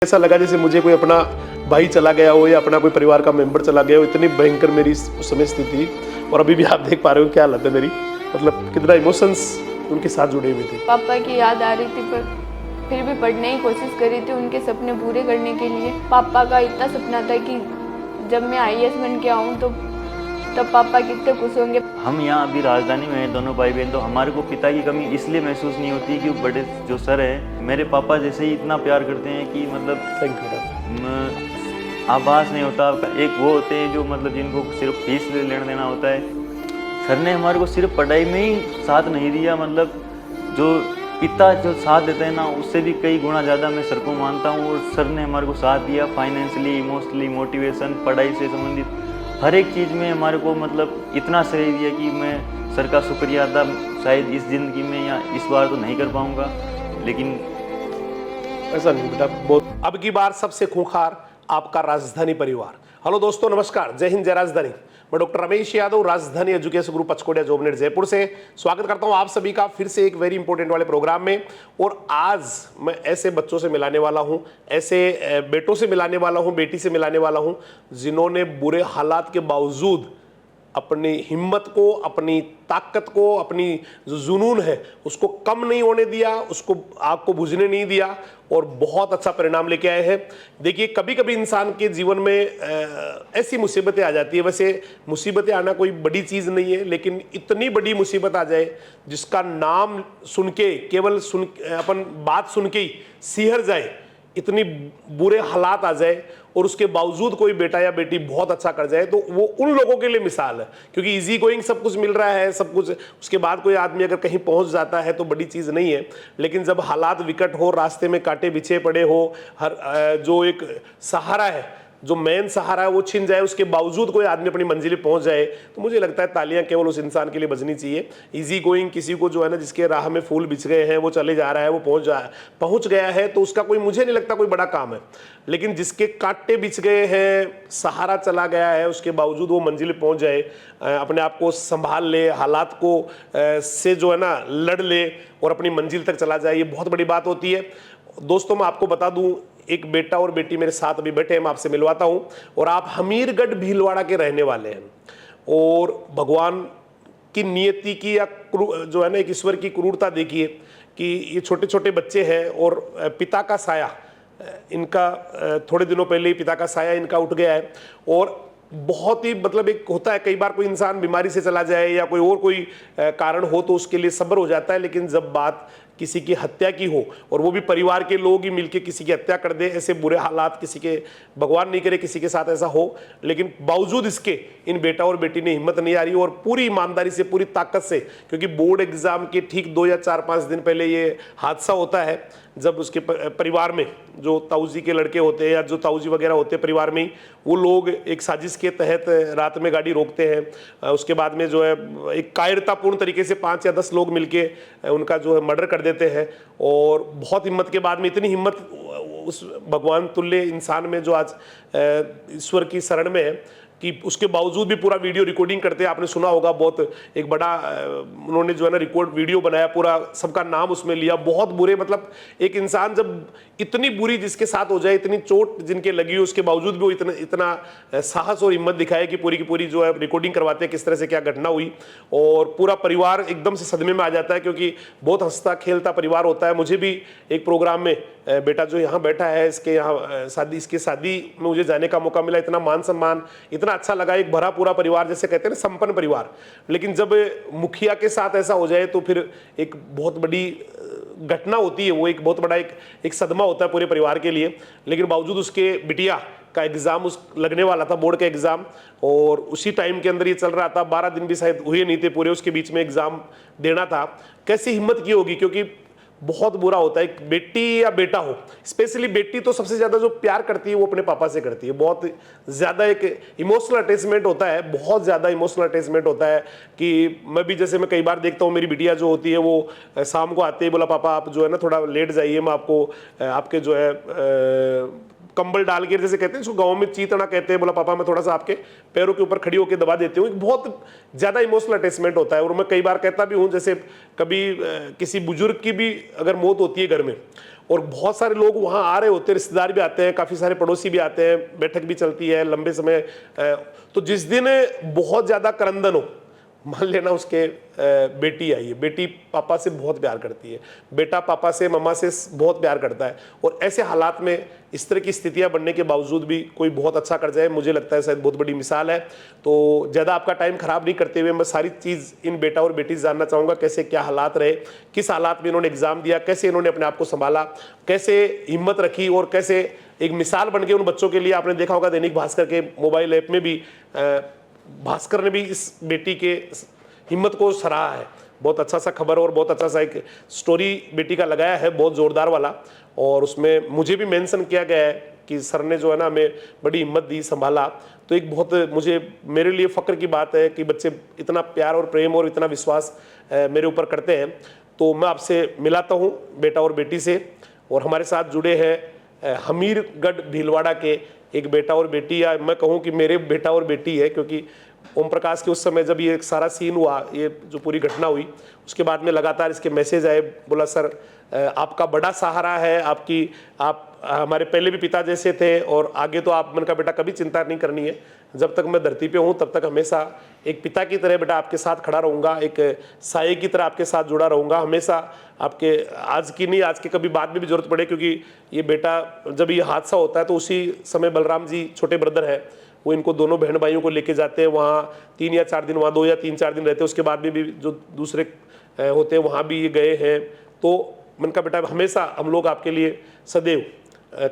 ऐसा लगा जैसे मुझे कोई अपना भाई चला गया हो या अपना कोई परिवार का मेंबर चला गया हो। इतनी भयंकर मेरी उस समय स्थिति थी। और अभी भी आप देख पा रहे हो क्या हालत है मेरी, मतलब कितना इमोशंस उनके साथ जुड़े हुए थे। पापा की याद आ रही थी पर फिर भी पढ़ने की कोशिश करी थी उनके सपने पूरे करने के लिए। पापा का इतना सपना था कि जब मैं IAS बन के आऊँ तो तब पापा कितने खुश होंगे। हम यहाँ अभी राजधानी में हैं दोनों भाई बहन, तो हमारे को पिता की कमी इसलिए महसूस नहीं होती कि बड़े जो सर हैं मेरे पापा जैसे ही इतना प्यार करते हैं कि मतलब थैंक यू। आभास नहीं होता। एक वो होते हैं जो मतलब जिनको सिर्फ फीस लेना देना होता है। सर ने हमारे को सिर्फ पढ़ाई में ही साथ नहीं दिया, मतलब जो पिता जो साथ देते हैं ना उससे भी कई गुना ज़्यादा मैं सर को मानता हूँ। और सर ने हमारे को साथ दिया फाइनेंशियली, इमोशनली, मोटिवेशन, पढ़ाई से संबंधित हर एक चीज़ में हमारे को मतलब इतना सही दिया कि मैं सर का शुक्रिया अदा शायद इस ज़िंदगी में या इस बार तो नहीं कर पाऊँगा, लेकिन ऐसा नहीं बेटा, बहुत अब की बार सबसे खूंखार आपका राजधानी परिवार। हेलो दोस्तों, नमस्कार, जय हिंद, जय राजधानी। मैं डॉक्टर रमेश यादव, राजधानी एजुकेशन ग्रुप पचकोड़िया जोबनेट जयपुर से स्वागत करता हूं आप सभी का फिर से एक वेरी इंपॉर्टेंट वाले प्रोग्राम में। और आज मैं ऐसे बच्चों से मिलाने वाला हूं, ऐसे बेटों से मिलाने वाला हूं, बेटी से मिलाने वाला हूं जिन्होंने बुरे हालात के बावजूद अपनी हिम्मत को, अपनी ताकत को, अपनी जो जुनून है उसको कम नहीं होने दिया, उसको आग को बुझने नहीं दिया और बहुत अच्छा परिणाम लेके आए हैं। देखिए, कभी कभी इंसान के जीवन में ऐसी मुसीबतें आ जाती है। वैसे मुसीबतें आना कोई बड़ी चीज़ नहीं है, लेकिन इतनी बड़ी मुसीबत आ जाए जिसका नाम सुन के, केवल अपन बात सुन के ही सिहर जाए, इतनी बुरे हालात आ जाए और उसके बावजूद कोई बेटा या बेटी बहुत अच्छा कर जाए, तो वो उन लोगों के लिए मिसाल है। क्योंकि इजी गोइंग सब कुछ मिल रहा है, सब कुछ, उसके बाद कोई आदमी अगर कहीं पहुंच जाता है तो बड़ी चीज़ नहीं है। लेकिन जब हालात विकट हो, रास्ते में कांटे बिछे पड़े हो, हर जो एक सहारा है, जो मेन सहारा है वो छिन जाए, उसके बावजूद कोई आदमी अपनी मंजिल पे पहुंच जाए, तो मुझे लगता है तालियां केवल उस इंसान के लिए बजनी चाहिए। इजी गोइंग किसी को जो है ना, जिसके राह में फूल बिछ गए हैं, वो चले जा रहा है, वो पहुंच गया है, तो उसका कोई, मुझे नहीं लगता कोई बड़ा काम है। लेकिन जिसके कांटे बिछ गए हैं, सहारा चला गया है, उसके बावजूद वो मंजिल पहुंच जाए, अपने आप को संभाल ले, हालात को से जो है ना लड़ ले और अपनी मंजिल तक चला जाए, ये बहुत बड़ी बात होती है। दोस्तों, मैं आपको बता दूं, एक बेटा और बेटी मेरे साथ अभी बैठे हैं, मैं आपसे मिलवाता हूं। और आप हमीरगढ़ भीलवाड़ा के रहने वाले हैं और भगवान की नियति की या जो है ना, एक ईश्वर की क्रूरता देखिए कि ये छोटे छोटे बच्चे हैं और पिता का साया इनका, थोड़े दिनों पहले ही पिता का साया इनका उठ गया है। और बहुत ही, मतलब एक होता है कई बार कोई इंसान बीमारी से चला जाए या कोई और कोई कारण हो तो उसके लिए सब्र हो जाता है, लेकिन जब बात किसी की हत्या की हो और वो भी परिवार के लोग ही मिलके किसी की हत्या कर दे, ऐसे बुरे हालात किसी के, भगवान नहीं करे किसी के साथ ऐसा हो, लेकिन बावजूद इसके इन बेटा और बेटी ने हिम्मत नहीं आ रही और पूरी ईमानदारी से, पूरी ताकत से, क्योंकि बोर्ड एग्जाम के ठीक 2 या 4-5 दिन पहले ये हादसा होता है जब उसके परिवार में जो ताऊजी के लड़के होते हैं या जो ताऊजी वगैरह होते हैं परिवार में, वो लोग एक साजिश के तहत रात में गाड़ी रोकते हैं। उसके बाद में जो है एक कायरतापूर्ण तरीके से 5 या 10 लोग मिलके उनका जो है मर्डर कर देते हैं। और बहुत हिम्मत के बाद में, इतनी हिम्मत उस भगवान तुल्य इंसान में जो आज ईश्वर की शरण में है कि उसके बावजूद भी पूरा वीडियो रिकॉर्डिंग करते हैं। आपने सुना होगा, बहुत एक बड़ा उन्होंने जो है ना रिकॉर्ड वीडियो बनाया, पूरा सबका नाम उसमें लिया। बहुत बुरे, मतलब एक इंसान जब इतनी बुरी जिसके साथ हो जाए, इतनी चोट जिनके लगी हो, उसके बावजूद भी वो इतना साहस और हिम्मत दिखाए कि पूरी की पूरी जो है रिकॉर्डिंग करवाते हैं किस तरह से क्या घटना हुई। और पूरा परिवार एकदम से सदमे में आ जाता है क्योंकि बहुत हंसता खेलता परिवार होता है। मुझे भी एक प्रोग्राम में बेटा जो यहाँ बैठा है, इसके यहाँ इसकी शादी में मुझे जाने का मौका मिला। इतना मान सम्मान, इतना अच्छा लगा, एक भरा पूरा परिवार, जैसे कहते हैं ना संपन्न परिवार। लेकिन जब मुखिया के साथ ऐसा हो जाए तो फिर एक बहुत बड़ी घटना होती है, वो एक बहुत बड़ा एक सदमा होता है पूरे परिवार के लिए। लेकिन बावजूद उसके बिटिया का एग्जाम लगने वाला था, बोर्ड का एग्जाम, और उसी टाइम के अंदर ये चल रहा था। 12 दिन भी शायद हुए नहीं थे पूरे, उसके बीच में एग्जाम देना था। कैसी हिम्मत की होगी, क्योंकि बहुत बुरा होता है, एक बेटी या बेटा हो, स्पेशली बेटी तो सबसे ज्यादा जो प्यार करती है वो अपने पापा से करती है। बहुत ज्यादा एक इमोशनल अटैचमेंट होता है, बहुत ज्यादा इमोशनल अटैचमेंट होता है कि मैं भी, जैसे मैं कई बार देखता हूँ, मेरी बिटिया जो होती है वो शाम को आते ही बोला, पापा आप जो है ना थोड़ा लेट जाइए, मैं आपको आपके जो है कंबल डाल के, जैसे कहते हैं इसको गांव में चीतड़ा कहते हैं, बोला पापा मैं थोड़ा सा आपके पैरों के ऊपर खड़ी होकर दबा देती हूँ। बहुत ज्यादा इमोशनल अटैचमेंट होता है। और मैं कई बार कहता भी हूँ, जैसे कभी किसी बुजुर्ग की भी अगर मौत होती है घर में और बहुत सारे लोग वहाँ आ रहे होते हैं, रिश्तेदार भी आते हैं, काफ़ी सारे पड़ोसी भी आते हैं, बैठक भी चलती है लंबे समय। तो जिस दिन बहुत ज़्यादा करंदन हो, मान लेना उसके बेटी आई है, बेटी पापा से बहुत प्यार करती है, बेटा पापा से मम्मा से बहुत प्यार करता है, और ऐसे हालात में इस तरह की स्थितियां बनने के बावजूद भी कोई बहुत अच्छा कर जाए, मुझे लगता है शायद बहुत बड़ी मिसाल है। तो ज़्यादा आपका टाइम खराब नहीं करते हुए मैं सारी चीज़ इन बेटा और बेटी से जानना चाहूँगा, कैसे क्या हालात रहे, किस हालात में इन्होंने एग्ज़ाम दिया, कैसे इन्होंने अपने आप को संभाला, कैसे हिम्मत रखी, और कैसे एक मिसाल बन गए उन बच्चों के लिए। आपने देखा होगा दैनिक भास्कर के मोबाइल ऐप में भी भास्कर ने भी इस बेटी के हिम्मत को सराहा है। बहुत अच्छा सा खबर और बहुत अच्छा सा एक स्टोरी बेटी का लगाया है, बहुत ज़ोरदार वाला, और उसमें मुझे भी मेंशन किया गया है कि सर ने जो है ना हमें बड़ी हिम्मत दी, संभाला। तो एक बहुत मेरे लिए फ़ख्र की बात है कि बच्चे इतना प्यार और प्रेम और इतना विश्वास मेरे ऊपर करते हैं। तो मैं आपसे मिलाता हूँ बेटा और बेटी से, और हमारे साथ जुड़े हैं हमीरगढ़ भीलवाड़ा के एक बेटा और बेटी, या मैं कहूँ कि मेरे बेटा और बेटी है, क्योंकि ओम प्रकाश के उस समय जब ये सारा सीन हुआ, ये जो पूरी घटना हुई, उसके बाद में लगातार इसके मैसेज आए, बोला सर आपका बड़ा सहारा है, आप हमारे पहले भी पिता जैसे थे, और आगे तो आप, मन का बेटा कभी चिंता नहीं करनी है, जब तक मैं धरती पे हूँ तब तक हमेशा एक पिता की तरह बेटा आपके साथ खड़ा रहूँगा, एक साये की तरह आपके साथ जुड़ा रहूँगा, हमेशा आपके, आज की नहीं, आज के कभी बाद में भी जरूरत पड़े, क्योंकि ये बेटा जब ये हादसा होता है तो उसी समय बलराम जी छोटे ब्रदर है, वो इनको दोनों बहन भाइयों को लेके जाते हैं वहाँ 3 या 4 दिन, वहाँ 2 या 3-4 दिन रहते हैं, उसके बाद में भी जो दूसरे होते हैं वहाँ भी ये गए हैं। तो मन का बेटा हमेशा हम लोग आपके लिए सदैव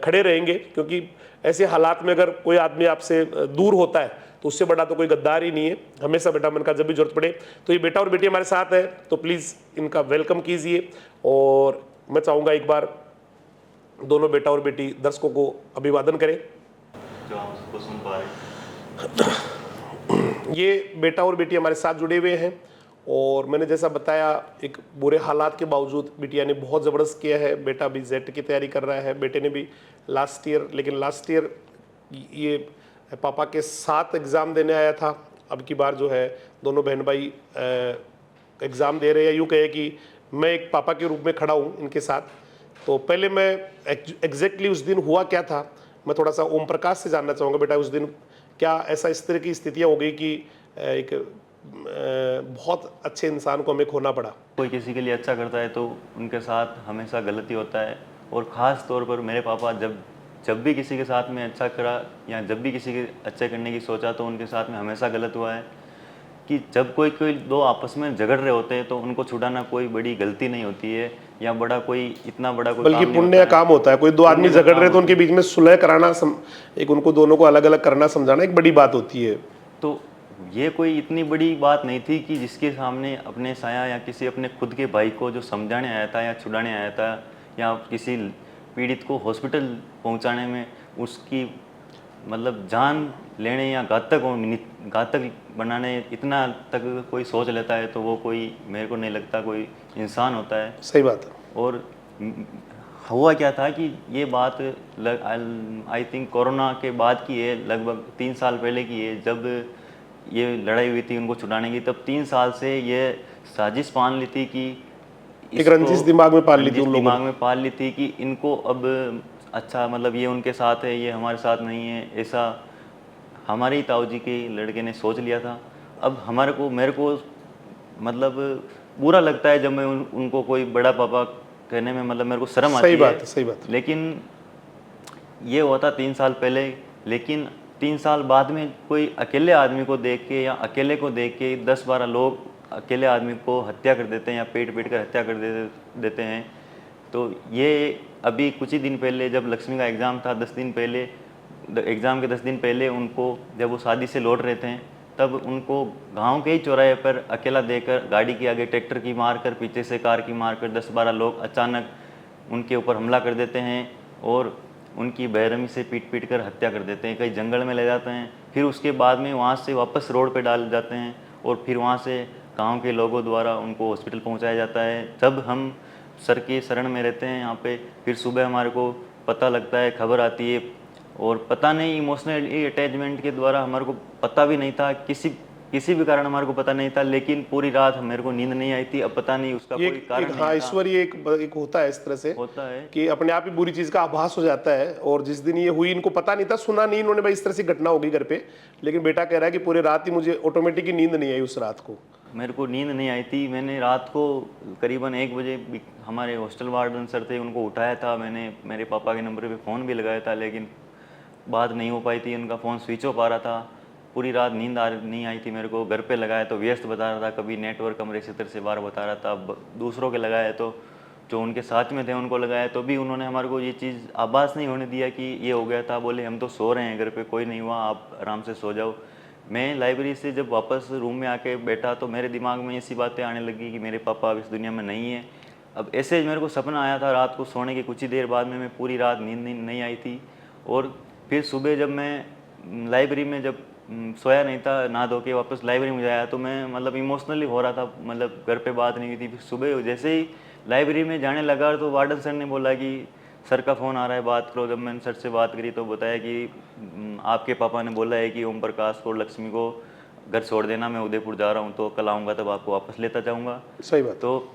खड़े रहेंगे, क्योंकि ऐसे हालात में अगर कोई आदमी आपसे दूर होता है तो उससे बड़ा तो कोई गद्दार ही नहीं है। हमेशा बेटा मन का जब भी जरूरत पड़े, तो ये बेटा और बेटी हमारे साथ है, तो प्लीज़ इनका वेलकम कीजिए। और मैं चाहूँगा एक बार दोनों बेटा और बेटी दर्शकों को अभिवादन करें जो हम उसको सुन पा रहे हैं। ये बेटा और बेटी हमारे साथ जुड़े हुए हैं, और मैंने जैसा बताया एक बुरे हालात के बावजूद बिटिया ने बहुत ज़बरदस्त किया है। बेटा भी जेट की तैयारी कर रहा है, बेटे ने भी लास्ट ईयर ये पापा के साथ एग्ज़ाम देने आया था। अब की बार जो है दोनों बहन भाई एग्ज़ाम दे रहे हैं। यूँ कहे कि मैं एक पापा के रूप में खड़ा हूँ इनके साथ। तो पहले मैं एग्जैक्टली उस दिन हुआ क्या था, मैं थोड़ा सा ओम प्रकाश से जानना चाहूँगा। बेटा उस दिन क्या ऐसा इस तरह की स्थितियाँ हो गई कि एक बहुत अच्छे इंसान को हमें खोना पड़ा? कोई किसी के लिए अच्छा करता है तो उनके साथ हमेशा गलती होता है, और ख़ास तौर पर मेरे पापा जब भी किसी के साथ में अच्छा करा या जब भी किसी के अच्छे करने की सोचा तो उनके साथ में हमेशा गलत हुआ है। कि जब कोई दो आपस में झगड़ रहे होते हैं तो उनको छुड़ाना कोई बड़ी गलती नहीं होती है, या इतना बड़ा कोई बल्कि काम नहीं पुण्य होता का काम होता है। कोई दो आदमी पुण्य का झगड़ रहे काम तो उनके बीच में सुलह कराना, एक उनको दोनों को अलग अलग करना, समझाना एक बड़ी बात होती है। तो ये कोई इतनी बड़ी बात नहीं थी कि जिसके सामने अपने साया या किसी अपने खुद के भाई को जो समझाने आया था या छुड़ाने आया था, या किसी पीड़ित को हॉस्पिटल पहुंचाने में उसकी मतलब जान लेने या घातक बनाने इतना तक कोई सोच लेता है, तो वो कोई, मेरे को नहीं लगता कोई इंसान होता है। सही बात है। और हुआ क्या था कि ये बात आई थिंक कोरोना के बाद की है, लगभग 3 साल पहले की है, जब ये लड़ाई हुई थी उनको छुड़ाने की। तब 3 साल से ये साजिश पाल ली थी कि एक रंजिश दिमाग में पाल ली थी उन लोगों दिमाग में पाल ली थी कि इनको अब अच्छा, मतलब ये उनके साथ है, ये हमारे साथ नहीं है, ऐसा हमारे ही ताऊ जी के लड़के ने सोच लिया था। अब मेरे को मतलब बुरा लगता है जब मैं उनको कोई बड़ा पापा कहने में, मतलब मेरे को शर्म आती है। सही बात। लेकिन ये हुआ था 3 साल पहले, लेकिन 3 साल बाद में कोई अकेले आदमी को देख के या अकेले को देख के 10-12 लोग अकेले आदमी को हत्या कर देते हैं या पीट कर हत्या कर देते हैं। तो ये अभी कुछ ही दिन पहले जब लक्ष्मी का एग्ज़ाम था, 10 दिन पहले, एग्ज़ाम के 10 दिन पहले उनको, जब वो शादी से लौट रहे थे, तब उनको गांव के ही चौराहे पर अकेला देकर गाड़ी के आगे ट्रैक्टर की मार कर, पीछे से कार की मार कर 10-12 लोग अचानक उनके ऊपर हमला कर देते हैं और उनकी बेरहमी से पीट कर हत्या कर देते हैं। कहीं जंगल में ले जाते हैं, फिर उसके बाद में वहाँ से वापस रोड पे डाल जाते हैं, और फिर वहाँ से गांव के लोगों द्वारा उनको हॉस्पिटल पहुँचाया जाता है। जब हम सर की शरण में रहते हैं यहाँ पे, फिर सुबह हमारे को पता लगता है, खबर आती है, और पता नहीं इमोशनल अटैचमेंट के द्वारा हमारे को पता भी नहीं था, किसी किसी भी कारण हमारे को पता नहीं था, लेकिन पूरी रात मेरे को नींद नहीं आई थी। अब पता नहीं उसका ये कोई कारण एक नहीं हाँ था। ईश्वरीय एक होता है इस तरह से होता है कि अपने आप ही बुरी चीज का आभास हो जाता है। और जिस दिन ये हुई इनको पता नहीं था, सुना नहीं इन्होंने भाई इस तरह से घटना होगी घर पे, लेकिन बेटा कह रहा है कि पूरी रात ही मुझे ऑटोमेटिक ही नींद नहीं आई उस रात को। मेरे को नींद नहीं आई थी। मैंने रात को करीबन 1 बजे हमारे हॉस्टल वार्डन सर थे, उनको उठाया था मैंने, मेरे पापा के नंबर पे फ़ोन भी लगाया था, लेकिन बात नहीं हो पाई थी। उनका फ़ोन स्विच ऑफ आ रहा था। पूरी रात नींद नहीं आई थी मेरे को। घर पे लगाया तो व्यस्त बता रहा था, कभी नेटवर्क कमरे क्षेत्र से बाहर बता रहा था। दूसरों के लगाया तो जो उनके साथ में थे उनको लगाया तो भी उन्होंने हमारे को ये चीज़ आभास नहीं होने दिया कि ये हो गया था। बोले हम तो सो रहे हैं घर पे, कोई नहीं हुआ, आप आराम से सो जाओ। मैं लाइब्रेरी से जब वापस रूम में आके बैठा तो मेरे दिमाग में ऐसी बातें आने लगी कि मेरे पापा अब इस दुनिया में नहीं है। अब ऐसे मेरे को सपना आया था रात को सोने के कुछ ही देर बाद में, मैं पूरी रात नींद नहीं आई थी। और फिर सुबह जब मैं लाइब्रेरी में जब सोया नहीं था, नहा धो के वापस लाइब्रेरी में आया तो मैं मतलब इमोशनली हो रहा था, मतलब घर पे बात नहीं हुई थी। फिर सुबह जैसे ही लाइब्रेरी में जाने लगा तो वार्डन सर ने बोला कि सर का फ़ोन आ रहा है, बात करो। जब मैंने सर से बात करी तो बताया कि आपके पापा ने बोला है कि ओम प्रकाश और लक्ष्मी को घर छोड़ देना, मैं उदयपुर जा रहा हूँ, तो कल आऊँगा तब आपको वापस लेता जाऊँगा। सही बात। तो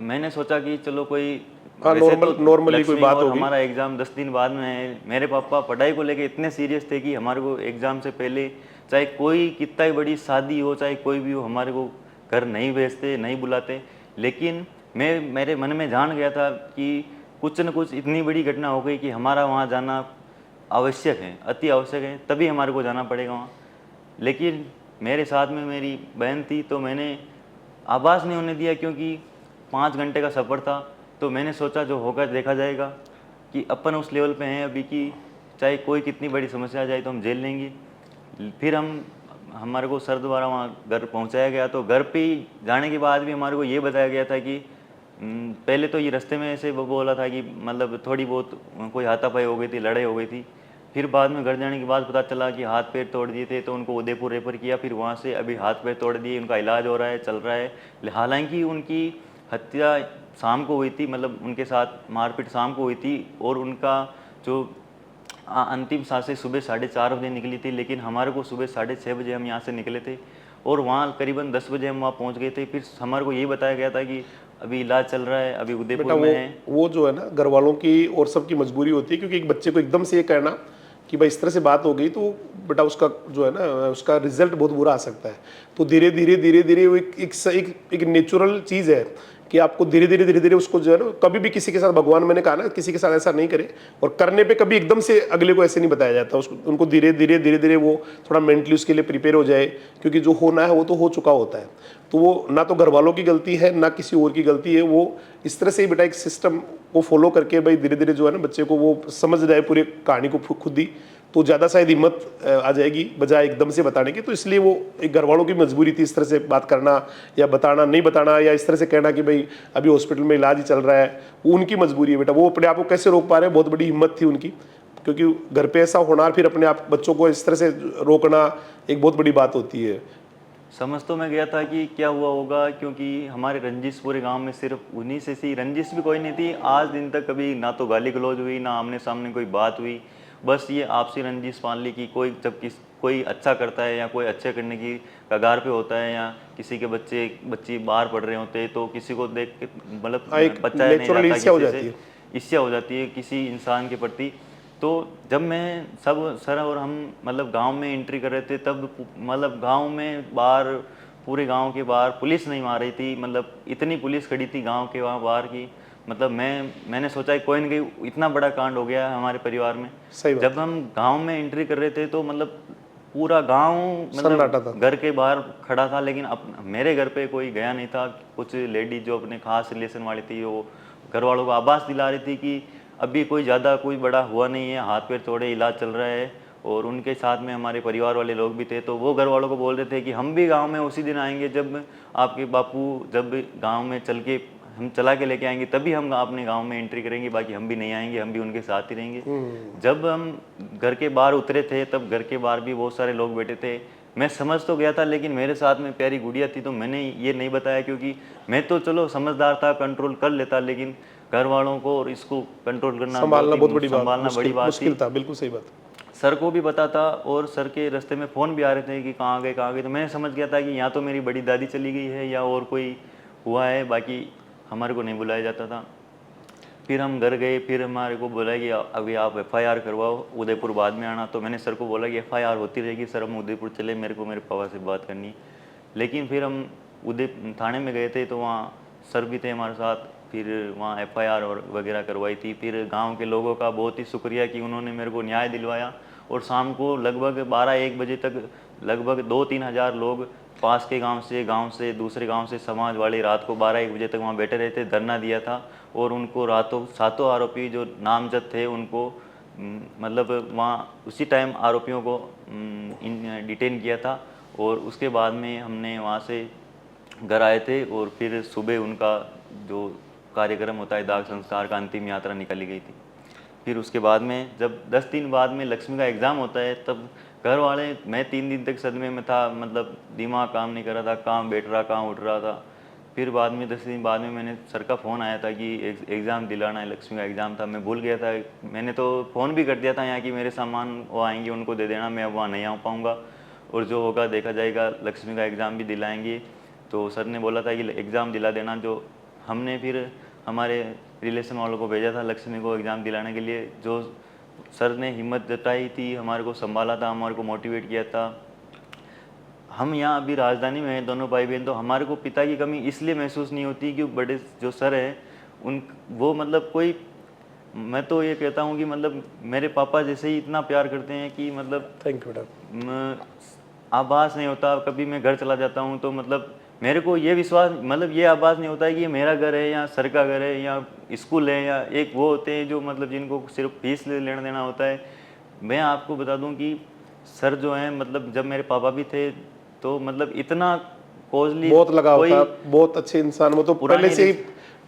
मैंने सोचा कि चलो कोई हाँ, वैसे तो नॉर्मली कोई लक्ष्मी बात और होगी। हमारा एग्ज़ाम 10 दिन बाद में है। मेरे पापा पढ़ाई को लेके इतने सीरियस थे कि हमारे को एग्ज़ाम से पहले चाहे कोई कितना ही बड़ी शादी हो, चाहे कोई भी हो, हमारे को घर नहीं भेजते, नहीं बुलाते। लेकिन मेरे मन में जान गया था कि कुछ न कुछ इतनी बड़ी घटना हो गई कि हमारा वहाँ जाना आवश्यक है, अति आवश्यक है, तभी हमारे को जाना पड़ेगा वहाँ। लेकिन मेरे साथ में मेरी बहन थी तो मैंने आभास नहीं होने दिया, क्योंकि 5 घंटे का सफ़र था। तो मैंने सोचा जो होगा देखा जाएगा, कि अपन उस लेवल पे हैं अभी कि चाहे कोई कितनी बड़ी समस्या आ जाए तो हम झेल लेंगे। फिर हमारे को सर द्वारा वहाँ घर पहुँचाया गया। तो घर पे जाने के बाद भी हमारे को ये बताया गया था कि पहले तो ये रास्ते में ऐसे बोला था कि मतलब थोड़ी बहुत कोई हाथापाई हो गई थी, लड़ाई हो गई थी। फिर बाद में घर जाने के बाद पता चला कि हाथ पैर तोड़ दिए थे, तो उनको उदयपुर रेफर किया। फिर वहाँ से अभी हाथ पैर तोड़ दिए, उनका इलाज हो रहा है, चल रहा है। हालांकि उनकी हत्या शाम को हुई थी, मतलब उनके साथ मारपीट शाम को हुई थी, और उनका जो अंतिम सांसें सुबह 4:30 बजे निकली थी। लेकिन हमारे को सुबह 6:30 बजे हम यहाँ से निकले थे और वहाँ करीबन 10 बजे हम वहाँ पहुँच गए थे। फिर हमारे को ये बताया गया था कि अभी इलाज चल रहा है, अभी बेटा उदयपुर में है। वो जो है ना घर वालों की और सबकी मजबूरी होती है, क्योंकि एक बच्चे को एकदम से ये कहना कि भाई इस तरह से बात हो गई तो बेटा उसका जो है ना उसका रिजल्ट बहुत बुरा आ सकता है। तो धीरे धीरे धीरे धीरे वो एक नेचुरल चीज़ है कि आपको धीरे धीरे उसको जो है ना, कभी भी किसी के साथ, भगवान मैंने कहा ना किसी के साथ ऐसा नहीं करे, और करने पे कभी एकदम से अगले को ऐसे नहीं बताया जाता। उसको उनको धीरे धीरे वो थोड़ा मेंटली उसके लिए प्रिपेयर हो जाए, क्योंकि जो होना है वो तो हो चुका होता है। तो वो ना तो घर वालों की गलती है ना किसी और की गलती है। वो इस तरह से ही बेटा एक सिस्टम को फॉलो करके भाई धीरे धीरे जो है ना बच्चे को वो समझ जाए पूरी कहानी को खुद ही, तो ज़्यादा शायद हिम्मत आ जाएगी बजाय एकदम से बताने की। तो इसलिए वो एक घर वालों की मजबूरी थी इस तरह से बात करना या बताना, नहीं बताना, या इस तरह से कहना कि भाई अभी हॉस्पिटल में इलाज ही चल रहा है। वो उनकी मजबूरी है बेटा। वो अपने आप को कैसे रोक पा रहे हैं, बहुत बड़ी हिम्मत थी उनकी, क्योंकि घर पे ऐसा होना और फिर अपने आप बच्चों को इस तरह से रोकना एक बहुत बड़ी बात होती है। समझ तो मैं गया था कि क्या हुआ होगा, क्योंकि हमारे रंजिश पूरे गांव में सिर्फ उन्हीं से थी। रंजिश भी कोई नहीं थी आज दिन तक, कभी ना तो गाली गलौज हुई, ना आमने सामने कोई बात हुई। बस ये आपसी रंजिश मान ली कि कोई अच्छा करता है या कोई अच्छे करने की कगार पे होता है, या किसी के बच्चे बाहर पढ़ रहे होते हैं तो किसी को देख के मतलब बच्चा नहीं रहता, ईर्ष्या हो जाती है किसी इंसान के प्रति। तो जब मैं सर और हम मतलब गांव में एंट्री कर रहे थे, तब मतलब गांव में बाहर, पूरे गांव के बाहर पुलिस नहीं मार रही थी, मतलब इतनी पुलिस खड़ी थी गांव के वहाँ बाहर की। मतलब मैंने सोचा कोई न कोई इतना बड़ा कांड हो गया है हमारे परिवार में। जब हम गांव में एंट्री कर रहे थे तो मतलब पूरा गांव मतलब घर के बाहर खड़ा था, लेकिन मेरे घर पे कोई गया नहीं था। कुछ लेडीज जो अपने खास रिलेशन वाली थी वो घर वालों को आभास दिला रही थी कि अभी कोई ज़्यादा कोई बड़ा हुआ नहीं है, हाथ पैर तोड़े, इलाज चल रहा है। और उनके साथ में हमारे परिवार वाले लोग भी थे, तो वो घर वालों को बोल रहे थे कि हम भी गांव में उसी दिन आएंगे जब आपके बापू जब गांव में हम चला के लेके आएंगे, तभी हम अपने गांव में एंट्री करेंगे, बाकी हम भी नहीं आएंगे, हम भी उनके साथ ही रहेंगे। जब हम घर के बाहर उतरे थे तब घर के बाहर भी बहुत सारे लोग बैठे थे। मैं समझ तो गया था, लेकिन मेरे साथ में प्यारी गुड़िया थी तो मैंने ये नहीं बताया, क्योंकि मैं तो चलो समझदार था, कंट्रोल कर लेता, लेकिन घर वालों को और इसको कंट्रोल करना, संभालना बहुत बड़ी बात थी। मुश्किल था। बिल्कुल सही बात। सर को भी पता था और सर के रास्ते में फ़ोन भी आ रहे थे कि कहाँ गए, तो मैंने समझ गया था कि या तो मेरी बड़ी दादी चली गई है या और कोई हुआ है, बाकी हमारे को नहीं बुलाया जाता था। फिर हम घर गए, फिर हमारे को बोला कि अभी आप FIR करवाओ, उदयपुर बाद में आना। तो मैंने सर को बोला कि FIR होती रहेगी सर, हम उदयपुर चले, मेरे को मेरे पापा से बात करनी है। लेकिन फिर हम थाने में गए थे तो वहाँ सर भी थे हमारे साथ, फिर वहाँ FIR और वगैरह करवाई थी। फिर गांव के लोगों का बहुत ही शुक्रिया कि उन्होंने मेरे को न्याय दिलवाया, और शाम को लगभग 12-1 बजे तक लगभग 2-3 हज़ार लोग पास के गांव से दूसरे गांव से समाज वाले रात को 12-1 बजे तक वहाँ बैठे रहते, धरना दिया था। और उनको रातों 7 आरोपी जो नामजद थे उनको मतलब वहाँ उसी टाइम आरोपियों को डिटेन किया था। और उसके बाद में हमने वहाँ से घर आए थे, और फिर सुबह उनका जो कार्यक्रम होता है दाह संस्कार का, अंतिम यात्रा निकाली गई थी। फिर उसके बाद में जब 10 दिन बाद में लक्ष्मी का एग्ज़ाम होता है, तब घर वाले, मैं 3 दिन तक सदमे में था, मतलब दिमाग काम नहीं कर रहा था, कहाँ बैठ रहा कहाँ उठ रहा था। फिर बाद में 10 दिन बाद में मैंने सर का फ़ोन आया था कि एग्ज़ाम दिलाना है, लक्ष्मी का एग्ज़ाम था। मैं भूल गया था, मैंने तो फ़ोन भी कर दिया था यहाँ कि मेरे सामान वो आएंगे उनको दे देना, मैं अब वहाँ नहीं आ पाऊँगा, और जो होगा देखा जाएगा, लक्ष्मी का एग्ज़ाम भी दिलाएंगे। तो सर ने बोला था कि एग्ज़ाम दिला देना। जो हमने फिर हमारे रिलेशन वालों को भेजा था लक्ष्मी को एग्ज़ाम दिलाने के लिए। जो सर ने हिम्मत जताई थी, हमारे को संभाला था, हमारे को मोटिवेट किया था। हम यहाँ अभी राजधानी में हैं दोनों भाई बहन, तो हमारे को पिता की कमी इसलिए महसूस नहीं होती कि बड़े जो सर हैं उन वो मतलब कोई, मैं तो ये कहता हूँ कि मतलब मेरे पापा जैसे ही इतना प्यार करते हैं कि मतलब थैंक यू बेटा। आभास नहीं होता। कभी मैं घर चला जाता हूँ तो मतलब मेरे को ये विश्वास, मतलब ये आभास नहीं होता है कि ये मेरा घर है या सर का घर है या स्कूल है, या एक वो होते हैं जो मतलब जिनको सिर्फ फीस लेना देना होता है। मैं आपको बता दूं कि सर जो हैं, मतलब जब मेरे पापा भी थे तो मतलब इतना कॉजली बहुत लगाव था, बहुत अच्छे इंसान। वो तो पहले से ही,